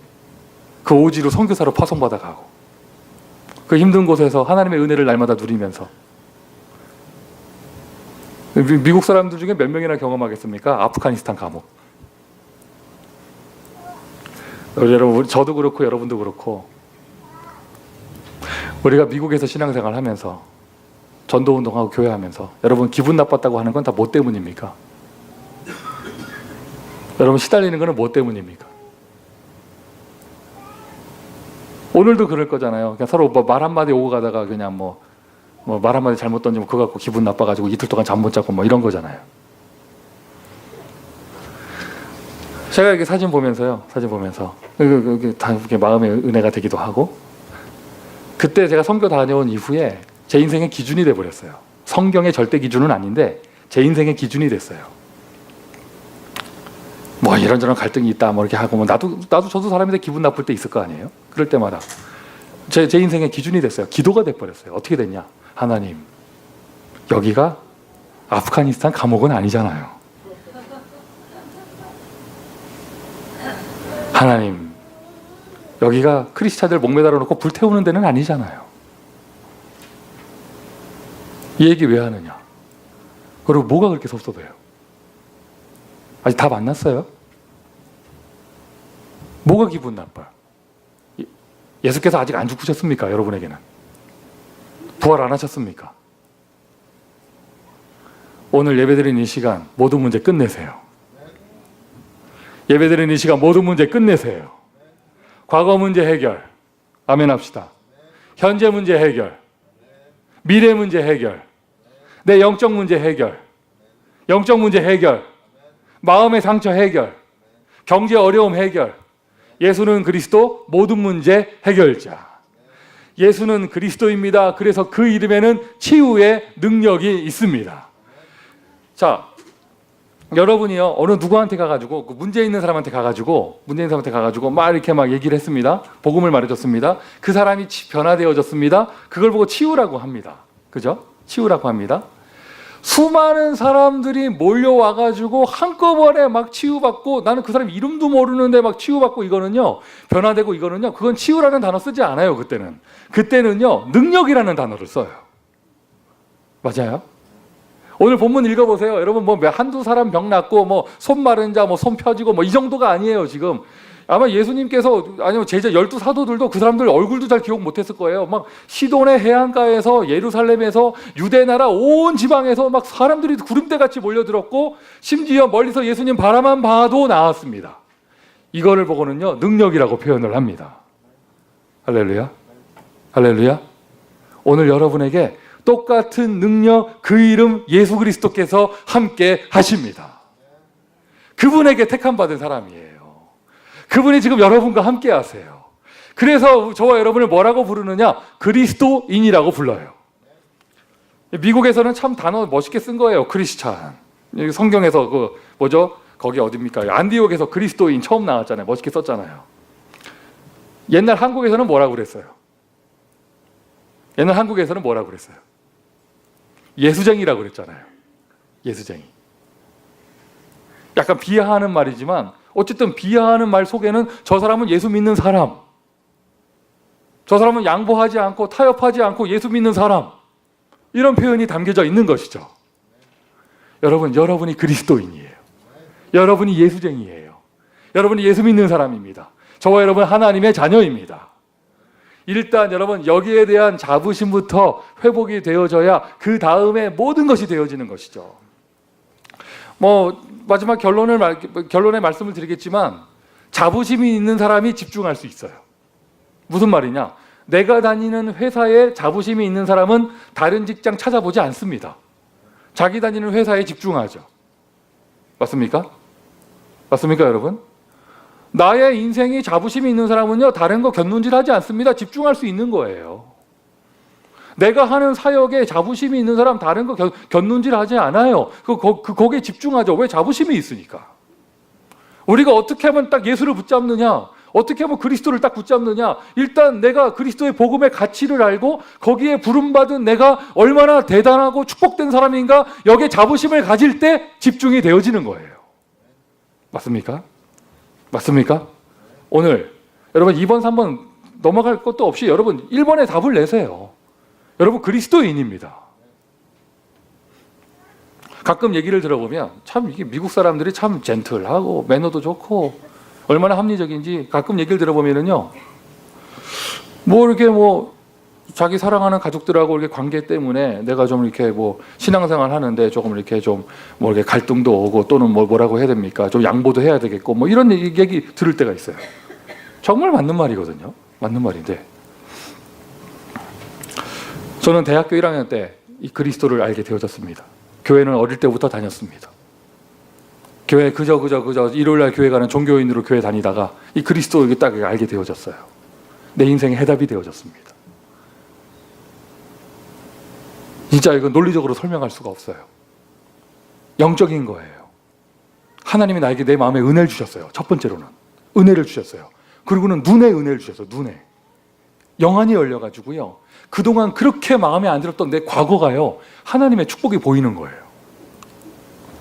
그 오지로 선교사로 파송받아 가고, 그 힘든 곳에서 하나님의 은혜를 날마다 누리면서, 미국 사람들 중에 몇 명이나 경험하겠습니까? 아프가니스탄 감옥. 여러분, 저도 그렇고 여러분도 그렇고, 우리가 미국에서 신앙생활 하면서 전도운동하고 교회하면서 여러분 기분 나빴다고 하는 건 다 뭐 때문입니까? 여러분 시달리는 거는 뭐 때문입니까? 오늘도 그럴 거잖아요. 그냥 서로 뭐 말 한마디 오고 가다가 그냥 뭐 말 한마디 잘못 던지면 그거 갖고 기분 나빠가지고 이틀 동안 잠 못 자고 뭐 이런 거잖아요. 제가 이렇게 사진 보면서 다 마음의 은혜가 되기도 하고, 그때 제가 선교 다녀온 이후에 제 인생의 기준이 돼버렸어요. 성경의 절대 기준은 아닌데 제 인생의 기준이 됐어요. 뭐 이런저런 갈등이 있다 뭐 이렇게 하고, 뭐 저도 사람인데 기분 나쁠 때 있을 거 아니에요. 그럴 때마다 제 인생의 기준이 됐어요. 기도가 돼버렸어요. 어떻게 됐냐? 하나님, 여기가 아프가니스탄 감옥은 아니잖아요. 하나님, 여기가 크리스찬들 목매달아 놓고 불태우는 데는 아니잖아요. 이 얘기 왜 하느냐? 그리고 뭐가 그렇게 섭섭해요? 아직 다 만났어요? 뭐가 기분 나빠요? 예수께서 아직 안 죽으셨습니까? 여러분에게는 부활 안 하셨습니까? 오늘 예배드리는 이 시간 모든 문제 끝내세요. 예배드리는 이 시간 모든 문제 끝내세요. 과거 문제 해결, 아멘 합시다. 현재 문제 해결, 미래 문제 해결, 내 영적 문제 해결, 영적 문제 해결, 마음의 상처 해결, 경제 어려움 해결. 예수는 그리스도 모든 문제 해결자. 예수는 그리스도입니다. 그래서 그 이름에는 치유의 능력이 있습니다. 자, 여러분이요, 어느 누구한테 가가지고, 문제 있는 사람한테 가가지고 막 이렇게 막 얘기를 했습니다. 복음을 말해줬습니다. 그 사람이 변화되어졌습니다. 그걸 보고 치유라고 합니다. 그죠? 치유라고 합니다. 수많은 사람들이 몰려와가지고 한꺼번에 막 치유받고, 나는 그 사람 이름도 모르는데 막 치유받고, 이거는요, 변화되고, 이거는요, 그건 치유라는 단어 쓰지 않아요. 그때는요, 능력이라는 단어를 써요. 맞아요? 오늘 본문 읽어보세요. 여러분, 뭐 한두 사람 병 낫고, 뭐 손 마른 자, 뭐 손 펴지고, 뭐 이 정도가 아니에요. 지금 아마 예수님께서, 아니면 제자 12사도들도 그 사람들 얼굴도 잘 기억 못했을 거예요. 막 시돈의 해안가에서, 예루살렘에서, 유대나라 온 지방에서 막 사람들이 구름대같이 몰려들었고, 심지어 멀리서 예수님 바라만 봐도 나았습니다. 이거를 보고는요, 능력이라고 표현을 합니다. 할렐루야, 할렐루야. 오늘 여러분에게 똑같은 능력, 그 이름 예수 그리스도께서 함께 하십니다. 그분에게 택함 받은 사람이에요. 그분이 지금 여러분과 함께 하세요. 그래서 저와 여러분을 뭐라고 부르느냐? 그리스도인이라고 불러요. 미국에서는 참 단어 멋있게 쓴 거예요. 크리스찬. 성경에서 거기 어딥니까? 안디옥에서 그리스도인 처음 나왔잖아요. 멋있게 썼잖아요. 옛날 한국에서는 뭐라고 그랬어요? 예수쟁이라고 그랬잖아요. 예수쟁이. 약간 비하하는 말이지만, 어쨌든 비하하는 말 속에는 저 사람은 예수 믿는 사람, 저 사람은 양보하지 않고 타협하지 않고 예수 믿는 사람, 이런 표현이 담겨져 있는 것이죠. 여러분이 그리스도인이에요. 여러분이 예수쟁이에요. 여러분이 예수 믿는 사람입니다. 저와 여러분 하나님의 자녀입니다. 일단 여러분, 여기에 대한 자부심부터 회복이 되어져야 그 다음에 모든 것이 되어지는 것이죠. 마지막 결론의 말씀을 드리겠지만, 자부심이 있는 사람이 집중할 수 있어요. 무슨 말이냐? 내가 다니는 회사에 자부심이 있는 사람은 다른 직장 찾아보지 않습니다. 자기 다니는 회사에 집중하죠. 맞습니까? 여러분? 나의 인생이 자부심이 있는 사람은요, 다른 거 곁눈질하지 않습니다. 집중할 수 있는 거예요. 내가 하는 사역에 자부심이 있는 사람 다른 거 곁눈질하지 않아요. 거기에 집중하죠. 왜? 자부심이 있으니까. 우리가 어떻게 하면 딱 예수를 붙잡느냐? 어떻게 하면 그리스도를 딱 붙잡느냐? 일단 내가 그리스도의 복음의 가치를 알고, 거기에 부름받은 내가 얼마나 대단하고 축복된 사람인가, 여기에 자부심을 가질 때 집중이 되어지는 거예요. 맞습니까? 오늘 여러분 2번, 3번 넘어갈 것도 없이 여러분 1번에 답을 내세요. 여러분 그리스도인입니다. 가끔 얘기를 들어보면 참 이게 미국 사람들이 참 젠틀하고 매너도 좋고 얼마나 합리적인지 가끔 얘기를 들어보면은요, 이렇게 자기 사랑하는 가족들하고 이렇게 관계 때문에 내가 좀 이렇게 신앙생활 하는데 조금 이렇게 좀 이렇게 갈등도 오고, 또는 뭐라고 해야 됩니까? 좀 양보도 해야 되겠고, 이런 얘기 들을 때가 있어요. 정말 맞는 말이거든요. 맞는 말인데, 저는 대학교 1학년 때 이 그리스도를 알게 되어졌습니다. 교회는 어릴 때부터 다녔습니다. 교회 그저 일요일날 교회 가는 종교인으로 교회 다니다가 이 그리스도를 딱 알게 되어졌어요. 내 인생의 해답이 되어졌습니다. 진짜 이건 논리적으로 설명할 수가 없어요. 영적인 거예요. 하나님이 나에게 내 마음에 은혜를 주셨어요. 첫 번째로는 은혜를 주셨어요. 그리고는 눈에 은혜를 주셨어요. 눈에 영안이 열려가지고요, 그동안 그렇게 마음에 안 들었던 내 과거가요, 하나님의 축복이 보이는 거예요.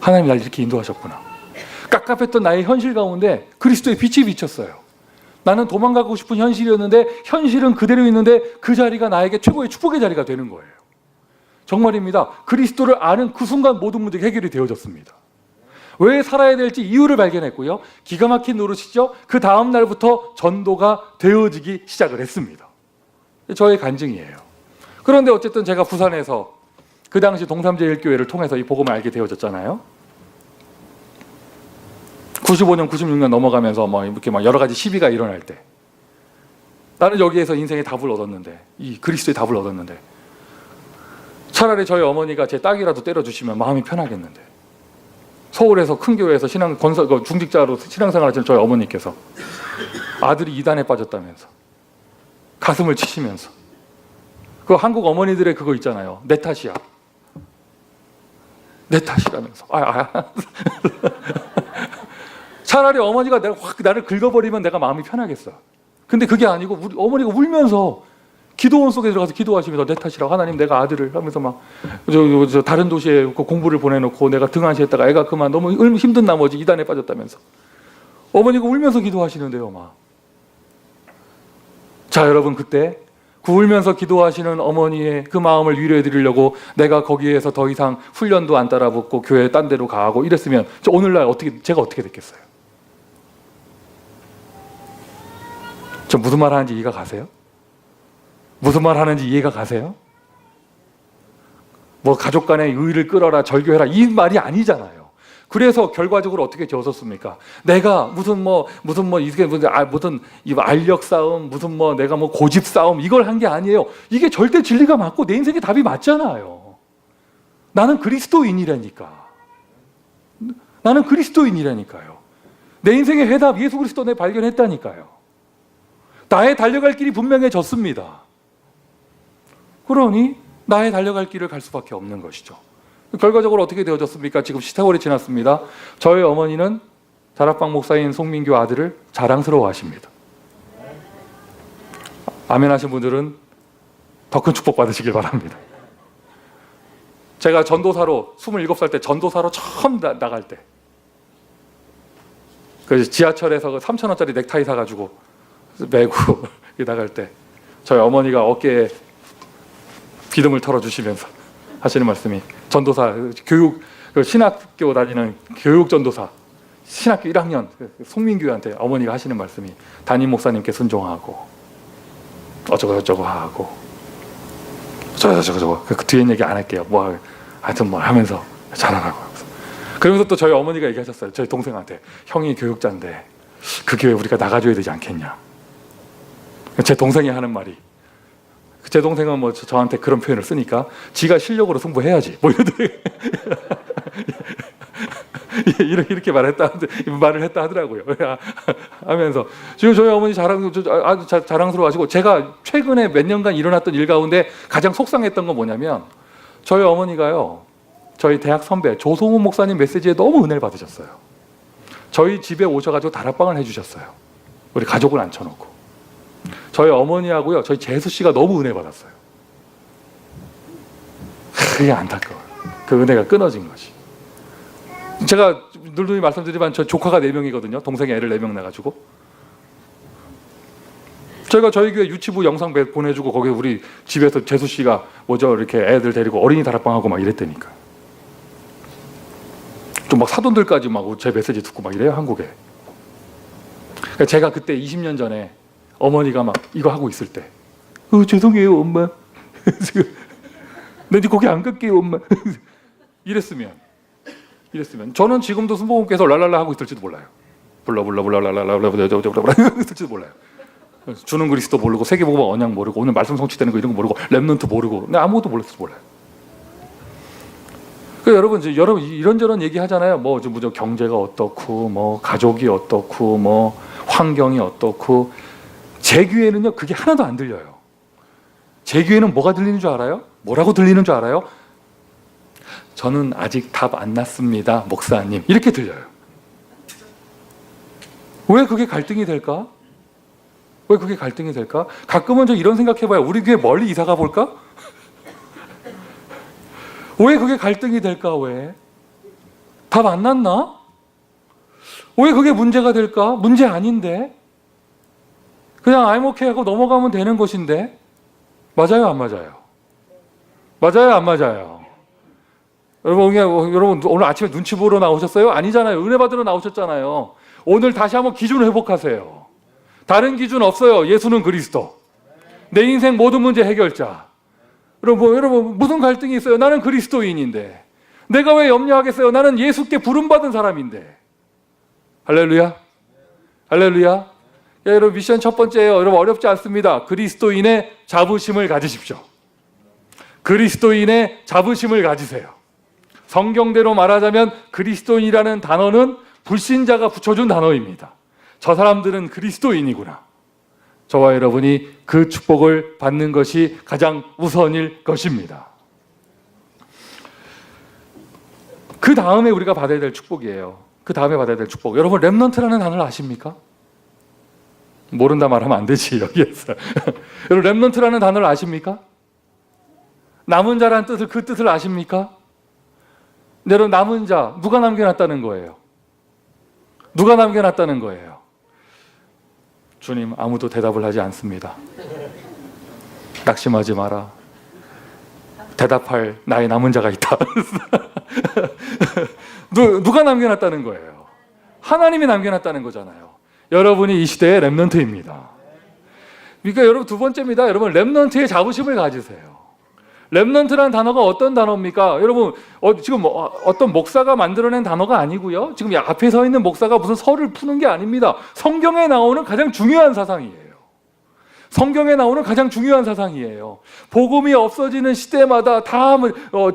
하나님이 날 이렇게 인도하셨구나. 깝깝했던 나의 현실 가운데 그리스도의 빛이 비쳤어요. 나는 도망가고 싶은 현실이었는데 현실은 그대로 있는데 그 자리가 나에게 최고의 축복의 자리가 되는 거예요. 정말입니다. 그리스도를 아는 그 순간 모든 문제가 해결이 되어졌습니다. 왜 살아야 될지 이유를 발견했고요, 기가 막힌 노릇이죠. 그 다음 날부터 전도가 되어지기 시작을 했습니다. 저의 간증이에요. 그런데 어쨌든 제가 부산에서 그 당시 동삼제일교회를 통해서 이 복음을 알게 되어졌잖아요. 95년, 96년 넘어가면서 이렇게 여러 가지 시비가 일어날 때, 나는 여기에서 인생의 답을 얻었는데, 이 그리스도의 답을 얻었는데, 차라리 저희 어머니가 제 딱이라도 때려주시면 마음이 편하겠는데, 서울에서 큰 교회에서 중직자로 신앙생활 하시는 저희 어머니께서 아들이 이단에 빠졌다면서 가슴을 치시면서, 그 한국 어머니들의 그거 있잖아요, 내 탓이야, 내 탓이라면서 차라리 어머니가 내가 확 나를 긁어버리면 내가 마음이 편하겠어. 근데 그게 아니고 우리 어머니가 울면서 기도원 속에 들어가서 기도하시면서 내 탓이라고, 하나님 내가 아들을 하면서 막 저 다른 도시에 공부를 보내놓고 내가 등한시했다가 애가 그만 너무 힘든 나머지 이단에 빠졌다면서 어머니가 울면서 기도하시는데요, 막. 자, 여러분, 그때 그 울면서 기도하시는 어머니의 그 마음을 위로해 드리려고 내가 거기에서 더 이상 훈련도 안 따라붙고 교회 딴 데로 가고 이랬으면 저 오늘날 제가 어떻게 됐겠어요? 저 무슨 말 하는지 이해가 가세요? 무슨 말 하는지 이해가 가세요? 가족 간의 의를 끌어라, 절교해라, 이 말이 아니잖아요. 그래서 결과적으로 어떻게 되었습니까? 내가 무슨 알력 싸움, 내가 고집 싸움, 이걸 한 게 아니에요. 이게 절대 진리가 맞고 내 인생의 답이 맞잖아요. 나는 그리스도인이라니까. 나는 그리스도인이라니까요. 내 인생의 해답, 예수 그리스도 내 발견했다니까요. 나의 달려갈 길이 분명해졌습니다. 그러니 나의 달려갈 길을 갈 수밖에 없는 것이죠. 결과적으로 어떻게 되어졌습니까? 지금 세월이 지났습니다. 저희 어머니는 다락방 목사인 송민규 아들을 자랑스러워 하십니다. 아멘 하신 분들은 더 큰 축복 받으시길 바랍니다. 제가 전도사로 27살 때 전도사로 처음 나갈 때, 그 지하철에서 3,000원짜리 넥타이 사가지고 메고 나갈 때 저희 어머니가 어깨에 기름을 털어주시면서 하시는 말씀이, 전도사, 신학교 다니는 교육전도사, 신학교 1학년 송민규한테 어머니가 하시는 말씀이, 담임 목사님께 순종하고 어쩌고 하고 저거 그 뒤엔 얘기 안 할게요. 하여튼 하면서 자랑하고. 그러면서 또 저희 어머니가 얘기하셨어요. 저희 동생한테, 형이 교육자인데 그 교회 우리가 나가줘야 되지 않겠냐. 제 동생이 하는 말이, 제 동생은 저한테 그런 표현을 쓰니까 지가 실력으로 승부해야지 이렇게 말을 했다 하더라고요. 하면서 지금 저희 어머니 아주 자랑스러워하시고, 제가 최근에 몇 년간 일어났던 일 가운데 가장 속상했던 건 뭐냐면, 저희 어머니가요, 저희 대학 선배 조성훈 목사님 메시지에 너무 은혜를 받으셨어요. 저희 집에 오셔가지고 다락방을 해주셨어요. 우리 가족을 앉혀놓고. 저희 어머니하고요, 저희 재수 씨가 너무 은혜 받았어요. 그게 안타까워요. 그 은혜가 끊어진 것이. 제가 늘 말씀드리지만 저 조카가 4명이거든요. 동생이 애를 4명 낳아가지고. 제가 저희 교회 유치부 영상 보내주고 거기 우리 집에서 재수 씨가 이렇게 애들 데리고 어린이 다락방하고 막 이랬다니까. 좀 사돈들까지 제 메시지 듣고 이래요, 한국에. 그러니까 제가 그때 20년 전에 어머니가 이거 하고 있을 때, 죄송해요 엄마, 나 이제 거기 안 갈게요 엄마 이랬으면 저는 지금도 순복음께서 랄랄라 하고 있을지도 몰라요. 불러 있을지도 몰라요. 주는 그리스도 모르고 세계복음 언약 모르고 오늘 말씀 성취되는 거 이런 거 모르고 렘넌트 모르고 아무것도 몰라요. 그 여러분 이런저런 얘기 하잖아요. 뭐 경제가 어떻고 뭐 가족이 어떻고 뭐 환경이 어떻고 제 귀에는요 그게 하나도 안 들려요. 제 귀에는 뭐가 들리는 줄 알아요? 뭐라고 들리는 줄 알아요? 저는 아직 답 안 났습니다, 목사님. 이렇게 들려요. 왜 그게 갈등이 될까? 왜 그게 갈등이 될까? 가끔은 저 이런 생각해봐요. 우리 교회 멀리 이사가 볼까? 왜 그게 갈등이 될까? 왜? 답 안 났나? 왜 그게 문제가 될까? 문제 아닌데? 그냥 I'm okay 하고 넘어가면 되는 것인데? 맞아요, 안 맞아요? 맞아요, 안 맞아요? 여러분 오늘 아침에 눈치 보러 나오셨어요? 아니잖아요. 은혜 받으러 나오셨잖아요. 오늘 다시 한번 기준을 회복하세요. 다른 기준 없어요. 예수는 그리스도. 내 인생 모든 문제 해결자. 여러분 무슨 갈등이 있어요? 나는 그리스도인인데. 내가 왜 염려하겠어요? 나는 예수께 부름받은 사람인데. 할렐루야. 할렐루야. 야, 여러분 미션 첫 번째예요. 여러분 어렵지 않습니다. 그리스도인의 자부심을 가지십시오. 그리스도인의 자부심을 가지세요. 성경대로 말하자면 그리스도인이라는 단어는 불신자가 붙여준 단어입니다. 저 사람들은 그리스도인이구나. 저와 여러분이 그 축복을 받는 것이 가장 우선일 것입니다. 그 다음에 우리가 받아야 될 축복이에요. 그 다음에 받아야 될 축복. 여러분 렘넌트라는 단어를 아십니까? 모른다 말하면 안 되지 여기에서. 여러분 렘넌트라는 단어를 아십니까? 남은 자라는 뜻을 그 뜻을 아십니까? 여러분 남은 자 누가 남겨놨다는 거예요? 누가 남겨놨다는 거예요? 주님 아무도 대답을 하지 않습니다. 낙심하지 마라. 대답할 나의 남은 자가 있다. 누가 남겨놨다는 거예요? 하나님이 남겨놨다는 거잖아요. 여러분이 이 시대의 렘넌트입니다. 그러니까 여러분 두 번째입니다. 여러분 렘넌트의 자부심을 가지세요. 렘넌트라는 단어가 어떤 단어입니까? 여러분 지금 어떤 목사가 만들어낸 단어가 아니고요. 지금 앞에 서 있는 목사가 무슨 설을 푸는 게 아닙니다. 성경에 나오는 가장 중요한 사상이에요. 성경에 나오는 가장 중요한 사상이에요. 복음이 없어지는 시대마다 다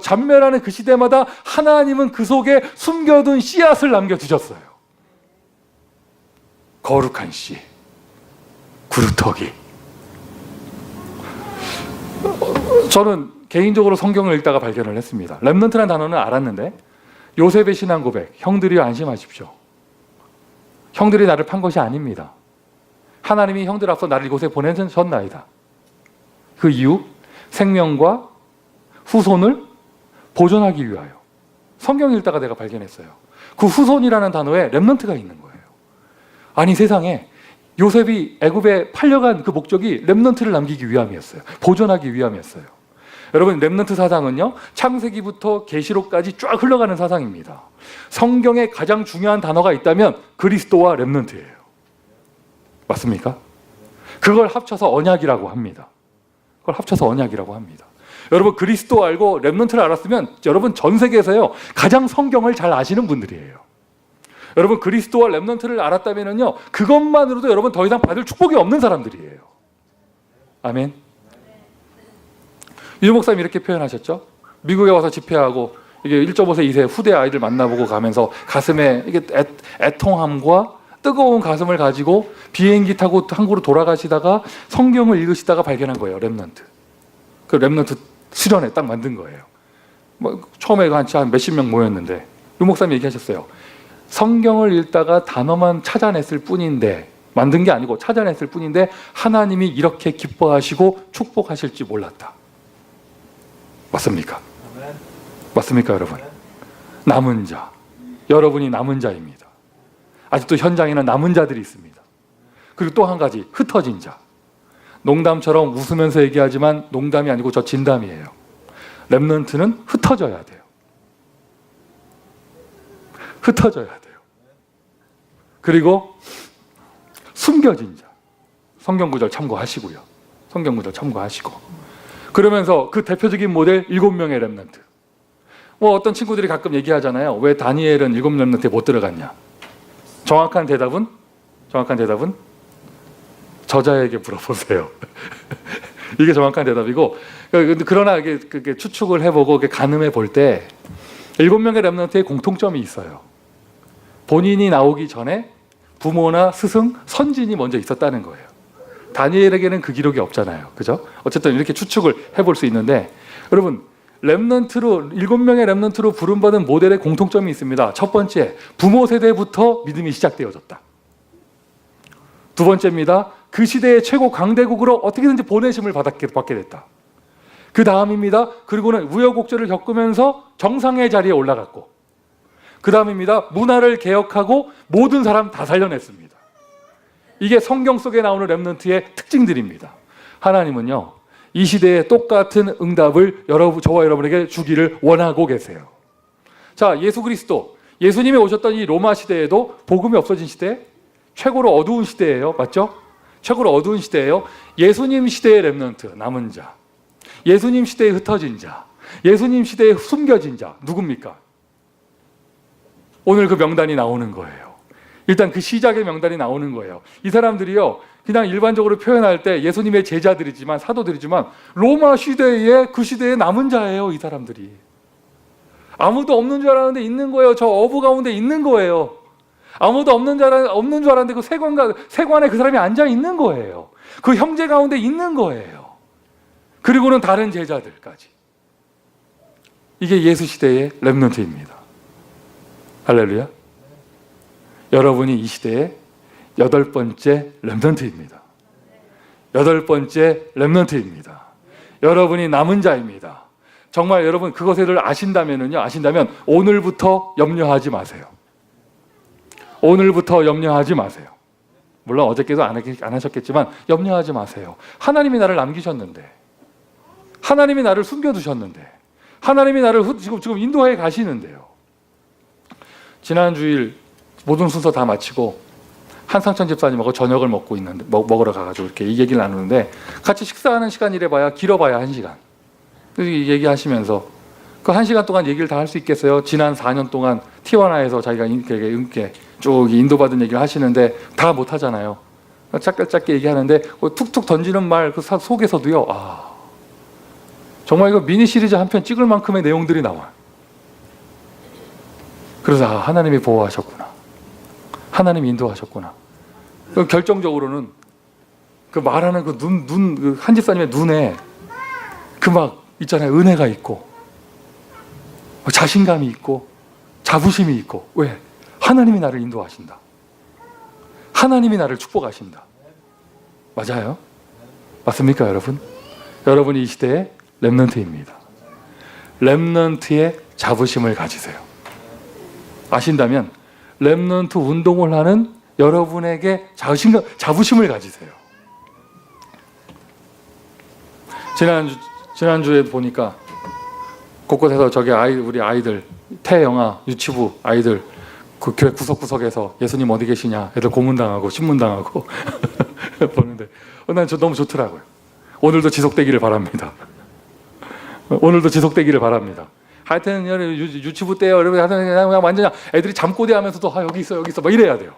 잔멸하는 그 시대마다 하나님은 그 속에 숨겨둔 씨앗을 남겨두셨어요. 거룩한 씨, 구루터기. 저는 개인적으로 성경을 읽다가 발견을 했습니다. 렘넌트라는 단어는 알았는데 요셉의 신앙 고백, 형들이여 안심하십시오. 형들이 나를 판 것이 아닙니다. 하나님이 형들 앞서 나를 이곳에 보내셨나이다. 그 이유, 생명과 후손을 보존하기 위하여. 성경 읽다가 내가 발견했어요. 그 후손이라는 단어에 렘넌트가 있는 거예요. 아니 세상에 요셉이 애굽에 팔려간 그 목적이 렘넌트를 남기기 위함이었어요. 보존하기 위함이었어요. 여러분 렘넌트 사상은요 창세기부터 계시록까지 쫙 흘러가는 사상입니다. 성경에 가장 중요한 단어가 있다면 그리스도와 렘넌트예요. 맞습니까? 그걸 합쳐서 언약이라고 합니다. 그걸 합쳐서 언약이라고 합니다. 여러분 그리스도 알고 렘넌트를 알았으면 여러분 전 세계에서요 가장 성경을 잘 아시는 분들이에요. 여러분 그리스도와 렘넌트를 알았다면요 그것만으로도 여러분 더 이상 받을 축복이 없는 사람들이에요. 아멘. 유 목사님 이렇게 표현하셨죠. 미국에 와서 집회하고 이게 1.5세, 2세 후대 아이들 만나보고 가면서 가슴에 이게 애통함과 뜨거운 가슴을 가지고 비행기 타고 한국으로 돌아가시다가 성경을 읽으시다가 발견한 거예요. 렘넌트. 그 렘넌트 수련회 딱 만든 거예요. 처음에 한 몇십 명 모였는데 유 목사님 얘기하셨어요. 성경을 읽다가 단어만 찾아냈을 뿐인데 만든 게 아니고 찾아냈을 뿐인데 하나님이 이렇게 기뻐하시고 축복하실지 몰랐다. 맞습니까? 맞습니까 여러분? 남은 자. 여러분이 남은 자입니다. 아직도 현장에는 남은 자들이 있습니다. 그리고 또 한 가지 흩어진 자. 농담처럼 웃으면서 얘기하지만 농담이 아니고 저 진담이에요. 렘넌트는 흩어져야 돼요. 흩어져야 돼요. 그리고 숨겨진 자. 성경 구절 참고하시고요. 성경 구절 참고하시고. 그러면서 그 대표적인 모델 7명의 렘넌트. 어떤 친구들이 가끔 얘기하잖아요. 왜 다니엘은 7 렘넌트에 못 들어갔냐? 정확한 대답은 저자에게 물어보세요. 이게 정확한 대답이고, 그러나 그게 추측을 해보고 가늠해 볼 때 7명의 렘넌트의 공통점이 있어요. 본인이 나오기 전에 부모나 스승, 선진이 먼저 있었다는 거예요. 다니엘에게는 그 기록이 없잖아요. 그죠? 어쨌든 이렇게 추측을 해볼 수 있는데, 여러분, 렘넌트로 7명의 렘넌트로 부름받은 모델의 공통점이 있습니다. 첫 번째, 부모 세대부터 믿음이 시작되어졌다. 두 번째입니다. 그 시대의 최고 강대국으로 어떻게든지 보내심을 받게 됐다. 그 다음입니다. 그리고는 우여곡절을 겪으면서 정상의 자리에 올라갔고, 그 다음입니다. 문화를 개혁하고 모든 사람 다 살려냈습니다. 이게 성경 속에 나오는 렘넌트의 특징들입니다. 하나님은요, 이 시대에 똑같은 응답을 저와 여러분에게 주기를 원하고 계세요. 자, 예수 그리스도, 예수님이 오셨던 이 로마 시대에도 복음이 없어진 시대, 최고로 어두운 시대예요. 맞죠? 최고로 어두운 시대예요. 예수님 시대의 렘넌트, 남은 자, 예수님 시대에 흩어진 자, 예수님 시대에 숨겨진 자, 누굽니까? 오늘 그 명단이 나오는 거예요. 일단 그 시작의 명단이 나오는 거예요. 이 사람들이요, 그냥 일반적으로 표현할 때 예수님의 제자들이지만, 사도들이지만 로마 시대에, 그 시대의 남은 자예요. 이 사람들이 아무도 없는 줄 알았는데 있는 거예요. 저 어부 가운데 있는 거예요. 아무도 없는 줄 알았는데 그 세관에 그 사람이 앉아 있는 거예요. 그 형제 가운데 있는 거예요. 그리고는 다른 제자들까지. 이게 예수 시대의 렘넌트입니다. 할렐루야. 여러분이 이 시대의 8번째 렘넌트입니다. 8번째 렘넌트입니다. 여러분이 남은 자입니다. 정말 여러분 그것을 아신다면 오늘부터 염려하지 마세요. 오늘부터 염려하지 마세요. 물론 어저께도 안 하셨겠지만 염려하지 마세요. 하나님이 나를 남기셨는데, 하나님이 나를 숨겨두셨는데, 하나님이 나를 지금 인도하여 가시는데요. 지난 주일 모든 순서 다 마치고 한상천 집사님하고 저녁을 먹으러 가가지고 이렇게 이 얘기를 나누는데, 같이 식사하는 시간이래봐야 길어봐야 1시간. 얘기하시면서 그 1시간 동안 얘기를 다 할 수 있겠어요? 지난 4년 동안 티와나에서 자기가 이렇게 쭉 인도받은 얘기를 하시는데 다 못하잖아요. 짧게 얘기하는데 툭툭 던지는 말 그 속에서도요, 정말 이거 미니 시리즈 한 편 찍을 만큼의 내용들이 나와요. 그래서 하나님이 보호하셨구나, 하나님이 인도하셨구나. 결정적으로는 그 말하는 그 한 집사님의 눈에 그 막 있잖아요, 은혜가 있고 자신감이 있고 자부심이 있고. 왜? 하나님이 나를 인도하신다. 하나님이 나를 축복하신다. 맞아요? 맞습니까, 여러분? 여러분이 이 시대의 렘넌트입니다. 렘넌트의 자부심을 가지세요. 아신다면 렘넌트 운동을 하는 여러분에게 자부심을 가지세요. 지난주에 보니까 곳곳에서 우리 아이들, 태영아, 유치부 아이들 그 교회 구석구석에서 예수님 어디 계시냐, 애들 고문당하고 신문당하고 보는데 난 너무 좋더라고요. 오늘도 지속되기를 바랍니다. 오늘도 지속되기를 바랍니다. 하여튼 유치부 때요, 여러분 완전 애들이 잠꼬대 하면서도 여기 있어 막 이래야 돼요.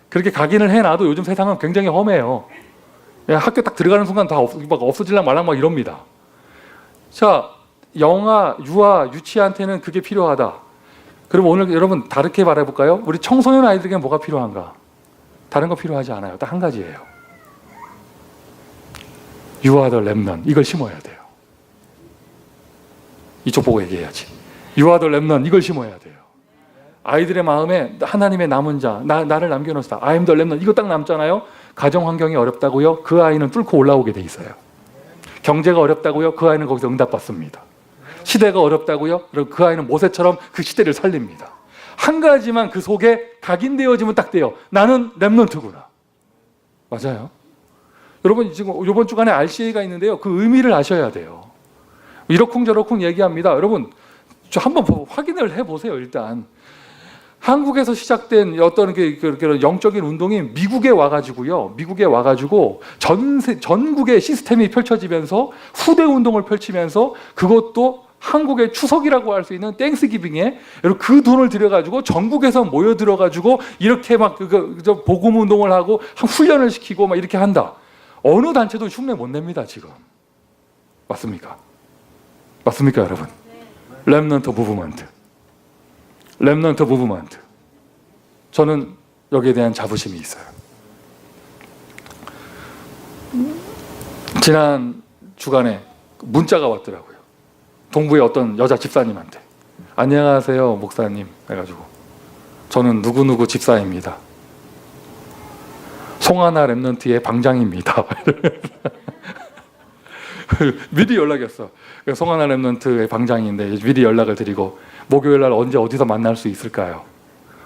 그렇게 각인을 해놔도 요즘 세상은 굉장히 험해요. 학교 딱 들어가는 순간 다 없어질랑 말랑 막 이럽니다. 자, 영아, 유아, 유치한테는 그게 필요하다. 그럼 오늘 여러분 다르게 말해볼까요? 우리 청소년 아이들에게 뭐가 필요한가? 다른 거 필요하지 않아요. 딱 한 가지예요. You are the remnant. 이걸 심어야 돼요. 이쪽 보고 얘기해야지. You are the remnant. 이걸 심어야 돼요. 아이들의 마음에 하나님의 남은 자, 나를 남겨놓으시다. I am the remnant. 이거 딱 남잖아요. 가정 환경이 어렵다고요? 그 아이는 뚫고 올라오게 돼 있어요. 경제가 어렵다고요? 그 아이는 거기서 응답받습니다. 시대가 어렵다고요? 그럼 그 아이는 모세처럼 그 시대를 살립니다. 한 가지만 그 속에 각인되어지면 딱 돼요. 나는 렘넌트구나. 맞아요. 여러분 지금 이번 주간에 RCA가 있는데요. 그 의미를 아셔야 돼요. 이러쿵저러쿵 얘기합니다. 여러분 한번 확인을 해보세요. 일단 한국에서 시작된 어떤 그런 영적인 운동이 미국에 와가지고요. 미국에 와가지고 전국의 시스템이 펼쳐지면서 후대 운동을 펼치면서 그것도 한국의 추석이라고 할 수 있는 땡스기빙에 여러분 그 돈을 들여가지고 전국에서 모여들어가지고 이렇게 막 복음 운동을 하고 훈련을 시키고 막 이렇게 한다. 어느 단체도 흉내 못 냅니다 지금. 맞습니까? 맞습니까 여러분? 렘넌트 무브먼트. 렘넌트 무브먼트. 저는 여기에 대한 자부심이 있어요. 지난 주간에 문자가 왔더라고요. 동부의 어떤 여자 집사님한테. 안녕하세요 목사님 해가지고 저는 누구누구 집사입니다. 송하나 렘넌트의 방장입니다. 미리 연락이 왔어. 송하나 렘넌트의 방장인데 미리 연락을 드리고 목요일 날 언제 어디서 만날 수 있을까요?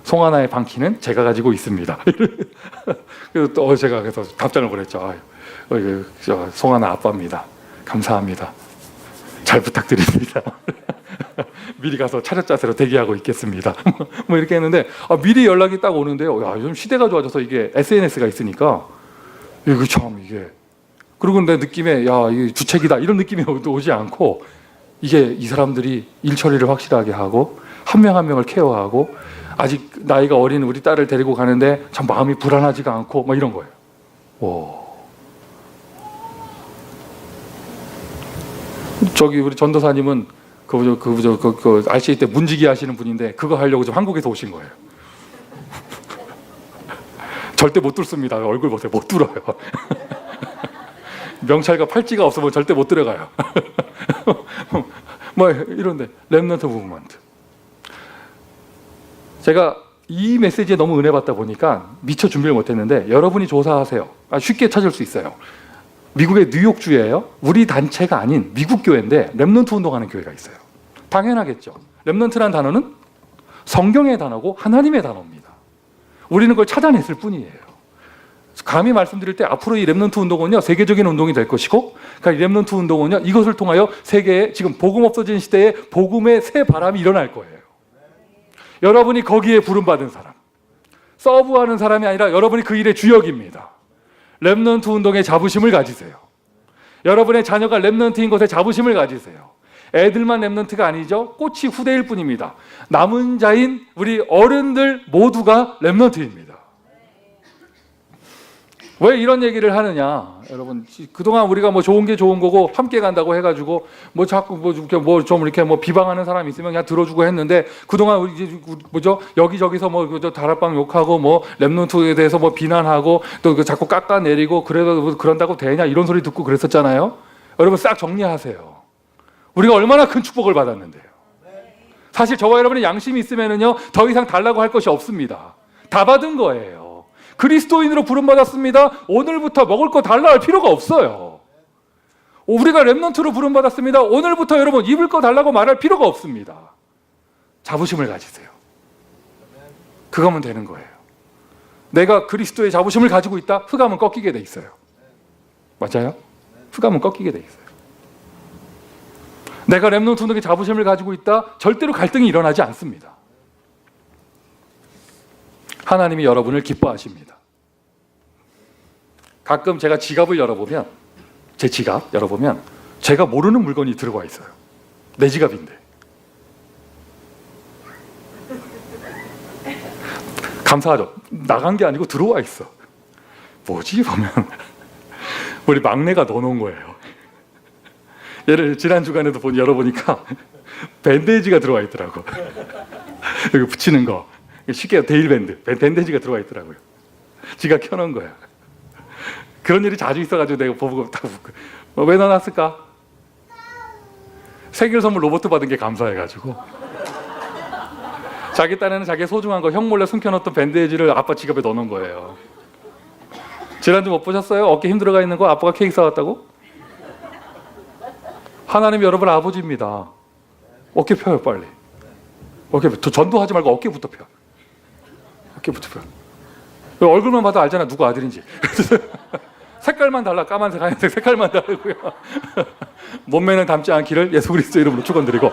송하나의 방키는 제가 가지고 있습니다. 그래서 또 제가 그래서 답장을 보냈죠. 송하나 아빠입니다. 감사합니다. 잘 부탁드립니다. 미리 가서 차렷 자세로 대기하고 있겠습니다. 뭐 이렇게 했는데 미리 연락이 딱 오는데요. 야, 요즘 시대가 좋아져서 이게 SNS가 있으니까 이거 참 이게 그리고 내 느낌에 야 이게 주책이다 이런 느낌이 오지 않고 이게 이 사람들이 일 처리를 확실하게 하고 한 명 한 명을 케어하고 아직 나이가 어린 우리 딸을 데리고 가는데 참 마음이 불안하지가 않고 뭐 이런 거예요. 오. 저기 우리 전도사님은 그 RCA 때 문지기 하시는 분인데 그거 하려고 지금 한국에서 오신 거예요. 절대 못 뚫습니다. 얼굴 보세요. 못 뚫어요. 명찰과 팔찌가 없으면 절대 못 들어가요. 뭐 이런데 렘넌트 무브먼트. 제가 이 메시지에 너무 은혜 받다 보니까 미처 준비를 못했는데 여러분이 조사하세요. 쉽게 찾을 수 있어요. 미국의 뉴욕주예요. 우리 단체가 아닌 미국 교회인데 렘넌트 운동하는 교회가 있어요. 당연하겠죠. 렘넌트라는 단어는 성경의 단어고 하나님의 단어입니다. 우리는 그걸 찾아냈을 뿐이에요. 감히 말씀드릴 때 앞으로 이 렘넌트 운동은요 세계적인 운동이 될 것이고 그러니까 이 렘넌트 운동은요 이것을 통하여 세계에 지금 복음 없어진 시대에 복음의 새 바람이 일어날 거예요. 여러분이 거기에 부름받은 사람, 서브하는 사람이 아니라 여러분이 그 일의 주역입니다. 렘넌트 운동에 자부심을 가지세요. 여러분의 자녀가 렘넌트인 것에 자부심을 가지세요. 애들만 렘넌트가 아니죠. 꽃이 후대일 뿐입니다. 남은 자인 우리 어른들 모두가 렘넌트입니다. 왜 이런 얘기를 하느냐? 여러분 그동안 우리가 뭐 좋은 게 좋은 거고 함께 간다고 해가지고 뭐 자꾸 좀 이렇게 뭐 비방하는 사람 있으면 그냥 들어주고 했는데 그동안 우리 뭐죠 여기저기서 뭐 다락방 욕하고 뭐 렘넌트에 대해서 뭐 비난하고 또 자꾸 깎아내리고 그래도 뭐 그런다고 되냐 이런 소리 듣고 그랬었잖아요. 여러분 싹 정리하세요. 우리가 얼마나 큰 축복을 받았는데요. 사실 저와 여러분의 양심이 있으면은요 더 이상 달라고 할 것이 없습니다. 다 받은 거예요. 그리스도인으로 부름받았습니다. 오늘부터 먹을 거 달라 할 필요가 없어요. 우리가 렘넌트로 부름받았습니다. 오늘부터 여러분 입을 거 달라고 말할 필요가 없습니다. 자부심을 가지세요. 그거면 되는 거예요. 내가 그리스도의 자부심을 가지고 있다? 흑암은 꺾이게 돼 있어요. 맞아요? 흑암은 꺾이게 돼 있어요. 내가 렘넌트 운동의 자부심을 가지고 있다? 절대로 갈등이 일어나지 않습니다. 하나님이 여러분을 기뻐하십니다. 가끔 제가 지갑을 열어보면 제 지갑 열어보면 제가 모르는 물건이 들어가 있어요. 내 지갑인데 감사하죠. 나간 게 아니고 들어와 있어. 뭐지? 보면 우리 막내가 넣어놓은 거예요. 얘를 지난 주간에도 열어보니까 밴데이지가 들어와 있더라고. 여기 붙이는 거 쉽게 데일밴드, 밴데지가 들어와 있더라고요. 지가 켜놓은 거야. 그런 일이 자주 있어가지고 내가 보고 딱 왜 넣어놨을까? 생일 선물 로봇 받은 게 감사해가지고 자기 딴에는 자기 소중한 거 형 몰래 숨겨놓던 밴데지를 아빠 지갑에 넣어놓은 거예요. 지난주 못 보셨어요? 어깨 힘들어가 있는 거 아빠가 케이크 사왔다고? 하나님 여러분 아버지입니다. 어깨 펴요 빨리. 어깨 전도하지 말고 어깨부터 펴. 어깨부터 펴. 얼굴만 봐도 알잖아 누구 아들인지. 색깔만 달라. 까만색 하얀색 색깔만 다르고요. 몸매는 닮지 않기를 예수 그리스도 이름으로 축원드리고.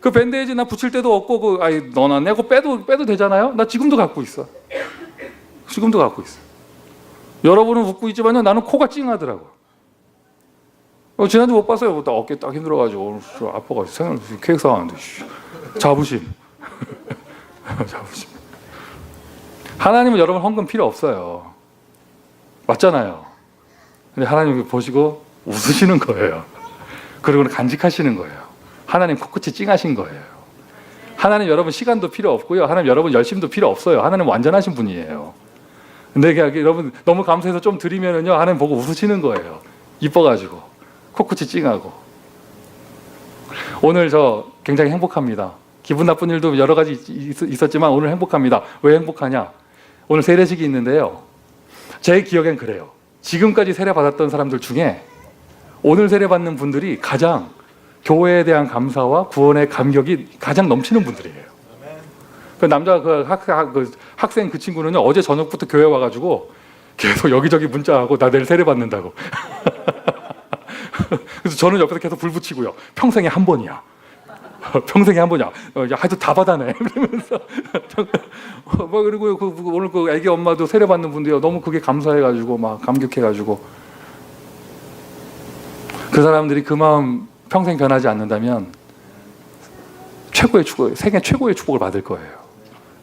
그 밴데이지 나 붙일 때도 없고 넣어놨네. 그거 빼도 되잖아요. 나 지금도 갖고 있어. 지금도 갖고 있어. 여러분은 웃고 있지만요 나는 코가 찡하더라고. 지난주 못 봤어요. 나 어깨 딱 힘들어가지고 오늘 아파가지고 생각 계획상 하는데 자부심. 자부심. 하나님은 여러분 헌금 필요 없어요. 맞잖아요. 근데 하나님 보시고 웃으시는 거예요. 그리고 간직하시는 거예요. 하나님 코끝이 찡하신 거예요. 하나님 여러분 시간도 필요 없고요. 하나님 여러분 열심도 필요 없어요. 하나님 완전하신 분이에요. 근데 여러분 너무 감사해서 좀 드리면은요, 하나님 보고 웃으시는 거예요. 이뻐가지고 코끝이 찡하고. 오늘 저 굉장히 행복합니다. 기분 나쁜 일도 여러 가지 있었지만 오늘 행복합니다. 왜 행복하냐? 오늘 세례식이 있는데요. 제 기억엔 그래요. 지금까지 세례 받았던 사람들 중에 오늘 세례 받는 분들이 가장 교회에 대한 감사와 구원의 감격이 가장 넘치는 분들이에요. 그 남자 그 학생 그 친구는요, 어제 저녁부터 교회 와가지고 계속 여기저기 문자하고 나 내일 세례 받는다고. 그래서 저는 옆에서 계속 불 붙이고요. 평생에 한 번이야. 평생에 한 번이야. 하여튼 다 받아내. 그러면서 뭐 그리고 오늘 그 애기 엄마도 세례 받는 분들이요, 너무 그게 감사해가지고 막 감격해가지고. 그 사람들이 그 마음 평생 변하지 않는다면 최고의 축복, 생애 최고의 축복을 받을 거예요.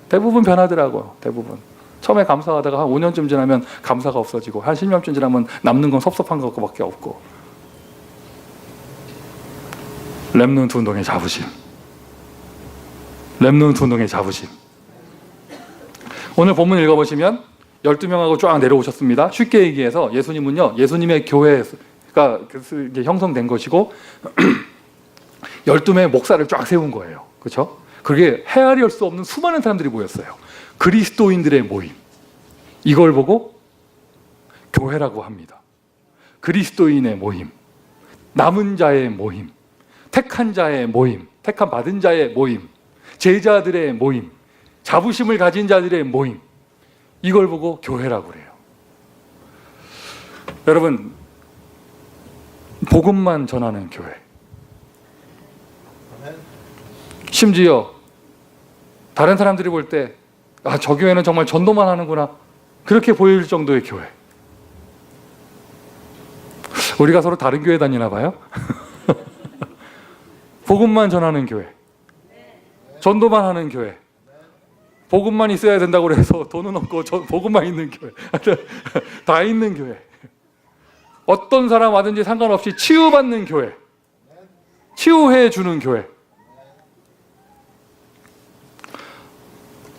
대부분 변하더라고요. 대부분. 처음에 감사하다가 한 5년쯤 지나면 감사가 없어지고, 한 10년쯤 지나면 남는 건 섭섭한 것밖에 없고. 렘넌트 운동의 자부심. 렘넌트 운동의 자부심. 오늘 본문 읽어보시면 12명하고 쫙 내려오셨습니다. 쉽게 얘기해서 예수님은요, 예수님의 교회가 형성된 것이고 12명의 목사를 쫙 세운 거예요. 그렇죠? 그게 헤아릴 수 없는 수많은 사람들이 모였어요. 그리스도인들의 모임. 이걸 보고 교회라고 합니다. 그리스도인의 모임. 남은 자의 모임. 택한 자의 모임. 택한 받은 자의 모임. 제자들의 모임. 자부심을 가진 자들의 모임. 이걸 보고 교회라고 그래요. 여러분, 복음만 전하는 교회. 심지어 다른 사람들이 볼 때 저 교회는 정말 전도만 하는구나, 그렇게 보일 정도의 교회. 우리가 서로 다른 교회 다니나 봐요? 복음만 전하는 교회, 전도만 하는 교회, 복음만 있어야 된다고 해서 돈은 없고 복음만 있는 교회, 다 있는 교회. 어떤 사람 와든지 상관없이 치유받는 교회, 치유해 주는 교회,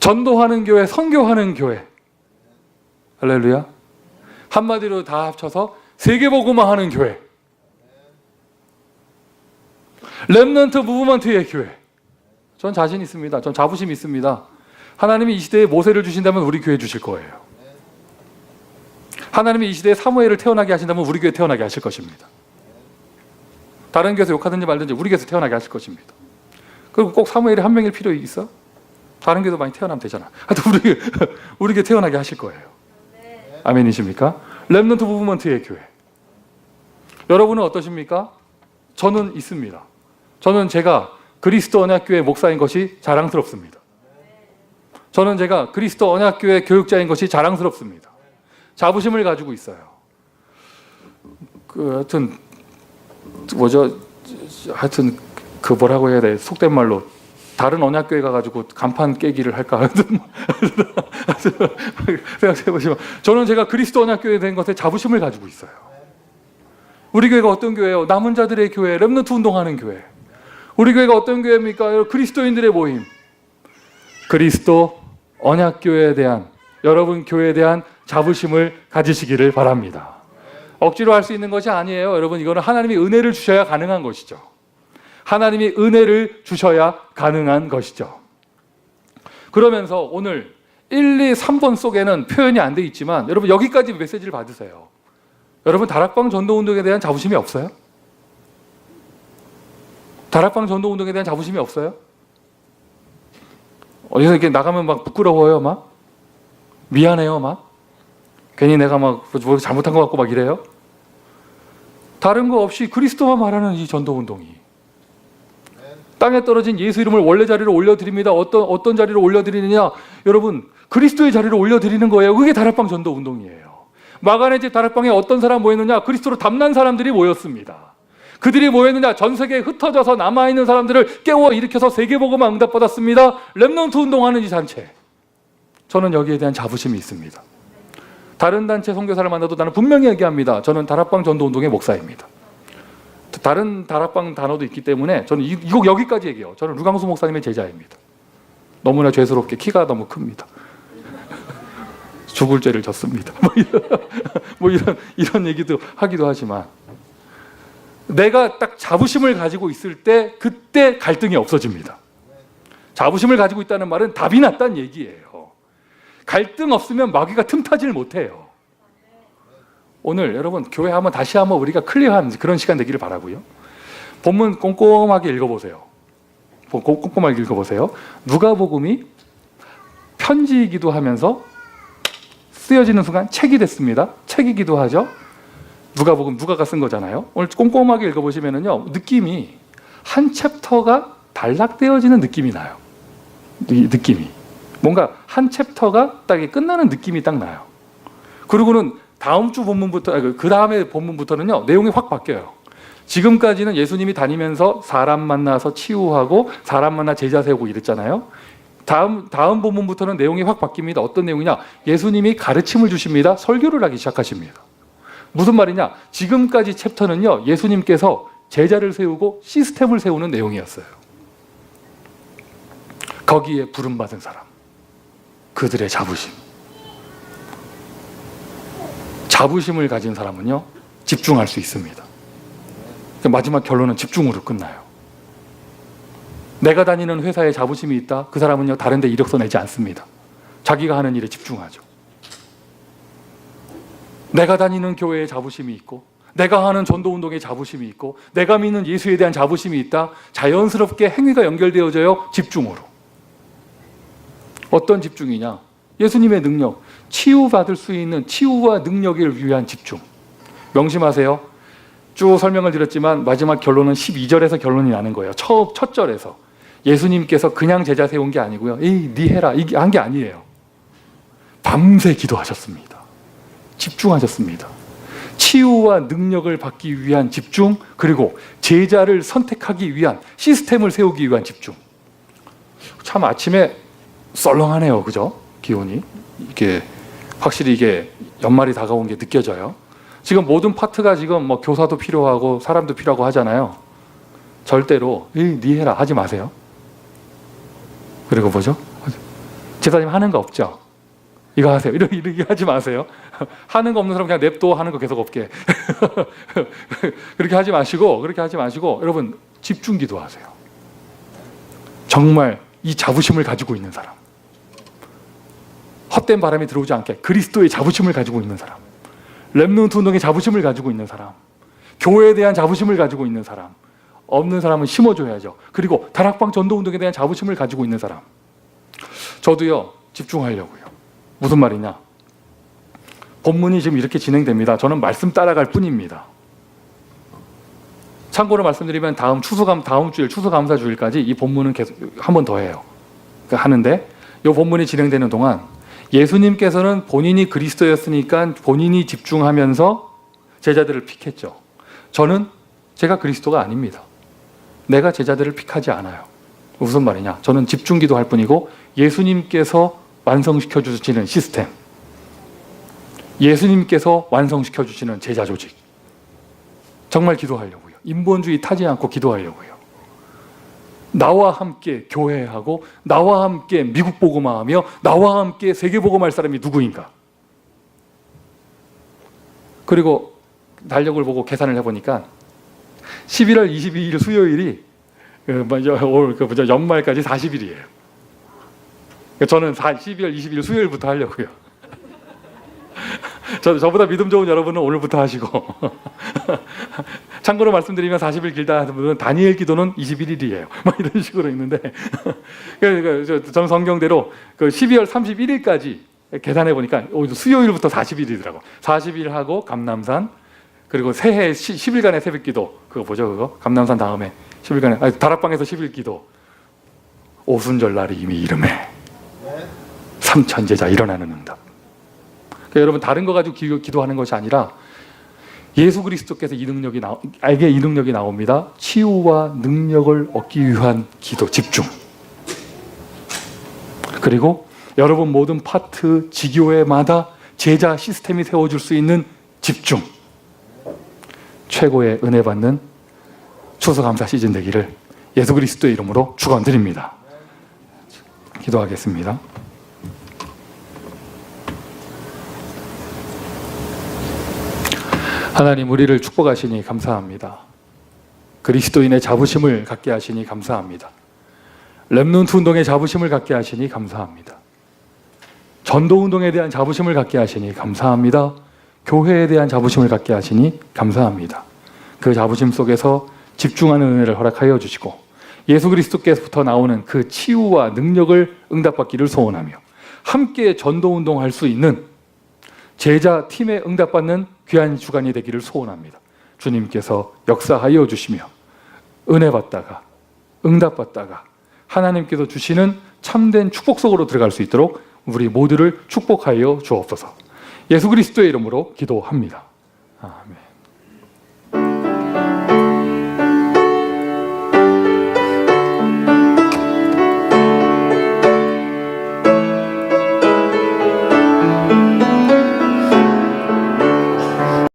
전도하는 교회, 선교하는 교회. 할렐루야. 한마디로 다 합쳐서 세계복음화 하는 교회. 렘넌트 무브먼트의 교회. 전 자신 있습니다. 전 자부심 있습니다. 하나님이 이 시대에 모세를 주신다면 우리 교회 주실 거예요. 하나님이 이 시대에 사무엘을 태어나게 하신다면 우리 교회 태어나게 하실 것입니다. 다른 교회에서 욕하든지 말든지 우리 교회에서 태어나게 하실 것입니다. 그리고 꼭 사무엘이 한 명일 필요 있어? 다른 교회도 많이 태어나면 되잖아. 하여튼 우리 교회 태어나게 하실 거예요. 아멘이십니까? 렘넌트 무브먼트의 교회. 여러분은 어떠십니까? 저는 있습니다. 저는 제가 그리스도 언약교회 목사인 것이 자랑스럽습니다. 저는 제가 그리스도 언약교회 교육자인 것이 자랑스럽습니다. 자부심을 가지고 있어요. 하여튼 뭐라고 해야 돼? 속된 말로 다른 언약교회 가가지고 간판 깨기를 할까? 생각해보시면 저는 제가 그리스도 언약교회 된 것에 자부심을 가지고 있어요. 우리 교회가 어떤 교회예요? 남은 자들의 교회, 렘넌트 운동하는 교회. 우리 교회가 어떤 교회입니까? 그리스도인들의 모임. 그리스도 언약교회에 대한, 여러분 교회에 대한 자부심을 가지시기를 바랍니다. 억지로 할 수 있는 것이 아니에요. 여러분, 이거는 하나님이 은혜를 주셔야 가능한 것이죠. 하나님이 은혜를 주셔야 가능한 것이죠. 그러면서 오늘 1, 2, 3번 속에는 표현이 안 돼 있지만 여러분 여기까지 메시지를 받으세요. 여러분 다락방 전도운동에 대한 자부심이 없어요? 다락방 전도운동에 대한 자부심이 없어요? 어디서 이렇게 나가면 막 부끄러워요, 막? 미안해요, 막? 괜히 내가 막 뭐 잘못한 것 같고 막 이래요? 다른 거 없이 그리스도만 말하는 이 전도운동이, 땅에 떨어진 예수 이름을 원래 자리로 올려드립니다. 어떤 자리로 올려드리느냐? 여러분, 그리스도의 자리로 올려드리는 거예요. 그게 다락방 전도운동이에요. 마가네 집 다락방에 어떤 사람 모였느냐? 그리스도로 담난 사람들이 모였습니다. 그들이 뭐였느냐? 전 세계에 흩어져서 남아있는 사람들을 깨워 일으켜서 세계복음화 응답받았습니다. 렘넌트 운동하는 이 단체. 저는 여기에 대한 자부심이 있습니다. 다른 단체 선교사를 만나도 나는 분명히 얘기합니다. 저는 다락방 전도운동의 목사입니다. 다른 다락방 단어도 있기 때문에 저는 이거 여기까지 얘기해요. 저는 류광수 목사님의 제자입니다. 너무나 죄스럽게 키가 너무 큽니다. 죽을 죄를 졌습니다. 이런 얘기도 하기도 하지만 내가 딱 자부심을 가지고 있을 때 그때 갈등이 없어집니다. 자부심을 가지고 있다는 말은 답이 났다는 얘기예요. 갈등 없으면 마귀가 틈타질 못해요. 오늘 여러분 교회 한번 다시 한번 우리가 클리어한 그런 시간 되기를 바라고요. 본문 꼼꼼하게 읽어보세요. 꼼꼼하게 읽어보세요. 누가복음이 편지이기도 하면서 쓰여지는 순간 책이 됐습니다. 책이기도 하죠. 누가복음 누가가 쓴 거잖아요. 오늘 꼼꼼하게 읽어보시면은요, 느낌이 한 챕터가 단락되어지는 느낌이 나요. 이 느낌이 뭔가 한 챕터가 딱 끝나는 느낌이 딱 나요. 그리고는 다음 주 본문부터 그 다음에 본문부터는요 내용이 확 바뀌어요. 지금까지는 예수님이 다니면서 사람 만나서 치유하고 사람 만나 제자 세우고 이랬잖아요. 다음 본문부터는 내용이 확 바뀝니다. 어떤 내용이냐? 예수님이 가르침을 주십니다. 설교를 하기 시작하십니다. 무슨 말이냐? 지금까지 챕터는요 예수님께서 제자를 세우고 시스템을 세우는 내용이었어요. 거기에 부름받은 사람, 그들의 자부심. 자부심을 가진 사람은요 집중할 수 있습니다. 마지막 결론은 집중으로 끝나요. 내가 다니는 회사에 자부심이 있다? 그 사람은요 다른 데 이력서 내지 않습니다. 자기가 하는 일에 집중하죠. 내가 다니는 교회에 자부심이 있고 내가 하는 전도운동에 자부심이 있고 내가 믿는 예수에 대한 자부심이 있다? 자연스럽게 행위가 연결되어져요. 집중으로. 어떤 집중이냐? 예수님의 능력, 치유받을 수 있는 치유와 능력을 위한 집중. 명심하세요. 쭉 설명을 드렸지만 마지막 결론은 12절에서 결론이 나는 거예요. 첫 절에서 예수님께서 그냥 제자 세운 게 아니고요. 에이, 네 해라 이게 한 게 아니에요. 밤새 기도하셨습니다. 집중하셨습니다. 치유와 능력을 받기 위한 집중, 그리고 제자를 선택하기 위한 시스템을 세우기 위한 집중. 참 아침에 썰렁하네요, 그죠? 기온이 이게 확실히 이게 연말이 다가온 게 느껴져요. 지금 모든 파트가 지금 뭐 교사도 필요하고 사람도 필요하고 하잖아요. 절대로 네 해라 하지 마세요. 그리고 뭐죠? 집사님 하는 거 없죠? 이거 하세요. 이렇게 하지 마세요. 하는 거 없는 사람 그냥 냅둬. 하는 거 계속 없게. 그렇게 하지 마시고 여러분 집중 기도하세요. 정말 이 자부심을 가지고 있는 사람, 헛된 바람이 들어오지 않게 그리스도의 자부심을 가지고 있는 사람, 렘넌트 운동의 자부심을 가지고 있는 사람, 교회에 대한 자부심을 가지고 있는 사람, 없는 사람은 심어줘야죠. 그리고 다락방 전도운동에 대한 자부심을 가지고 있는 사람. 저도요 집중하려고요. 무슨 말이냐? 본문이 지금 이렇게 진행됩니다. 저는 말씀 따라갈 뿐입니다. 참고로 말씀드리면 다음 주일 추수감사 주일까지 이 본문은 계속 한 번 더 해요. 그러니까 하는데 이 본문이 진행되는 동안 예수님께서는 본인이 그리스도였으니까 본인이 집중하면서 제자들을 픽했죠. 저는 제가 그리스도가 아닙니다. 내가 제자들을 픽하지 않아요. 무슨 말이냐? 저는 집중 기도할 뿐이고 예수님께서 완성시켜 주시는 시스템, 예수님께서 완성시켜 주시는 제자 조직, 정말 기도하려고요. 인본주의 타지 않고 기도하려고요. 나와 함께 교회하고 나와 함께 미국 복음화하며 나와 함께 세계 복음화할 사람이 누구인가? 그리고 달력을 보고 계산을 해보니까 11월 22일 수요일이 연말까지 40일이에요. 저는 12월 22일 수요일부터 하려고요. 저보다 믿음 좋은 여러분은 오늘부터 하시고 참고로 말씀드리면 40일 길다 하는 분은 다니엘 기도는 21일이에요. 이런 식으로 있는데 저는 성경대로 12월 31일까지 계산해 보니까 수요일부터 40일이더라고. 40일 하고 감람산, 그리고 새해 10일간의 새벽 기도, 그거 뭐죠? 그거 감람산 다음에 10일간의 다락방에서 10일 기도, 오순절 날이 이미 이름에 3,000 제자 일어나는 응답. 그러니까 여러분 다른 거 가지고 기도하는 것이 아니라 예수 그리스도께서 알게 이 능력이 나옵니다. 치유와 능력을 얻기 위한 기도, 집중. 그리고 여러분 모든 파트, 지교회마다 제자 시스템이 세워줄 수 있는 집중. 최고의 은혜 받는 추수감사 시즌 되기를 예수 그리스도의 이름으로 축원드립니다. 기도하겠습니다. 하나님, 우리를 축복하시니 감사합니다. 그리스도인의 자부심을 갖게 하시니 감사합니다. 렘넌트 운동의 자부심을 갖게 하시니 감사합니다. 전도 운동에 대한 자부심을 갖게 하시니 감사합니다. 교회에 대한 자부심을 갖게 하시니 감사합니다. 그 자부심 속에서 집중하는 은혜를 허락하여 주시고 예수 그리스도께서부터 나오는 그 치유와 능력을 응답받기를 소원하며 함께 전도 운동할 수 있는 제자 팀에 응답받는 귀한 주간이 되기를 소원합니다. 주님께서 역사하여 주시며 은혜 받다가 응답받다가 하나님께서 주시는 참된 축복 속으로 들어갈 수 있도록 우리 모두를 축복하여 주옵소서. 예수 그리스도의 이름으로 기도합니다. 아멘.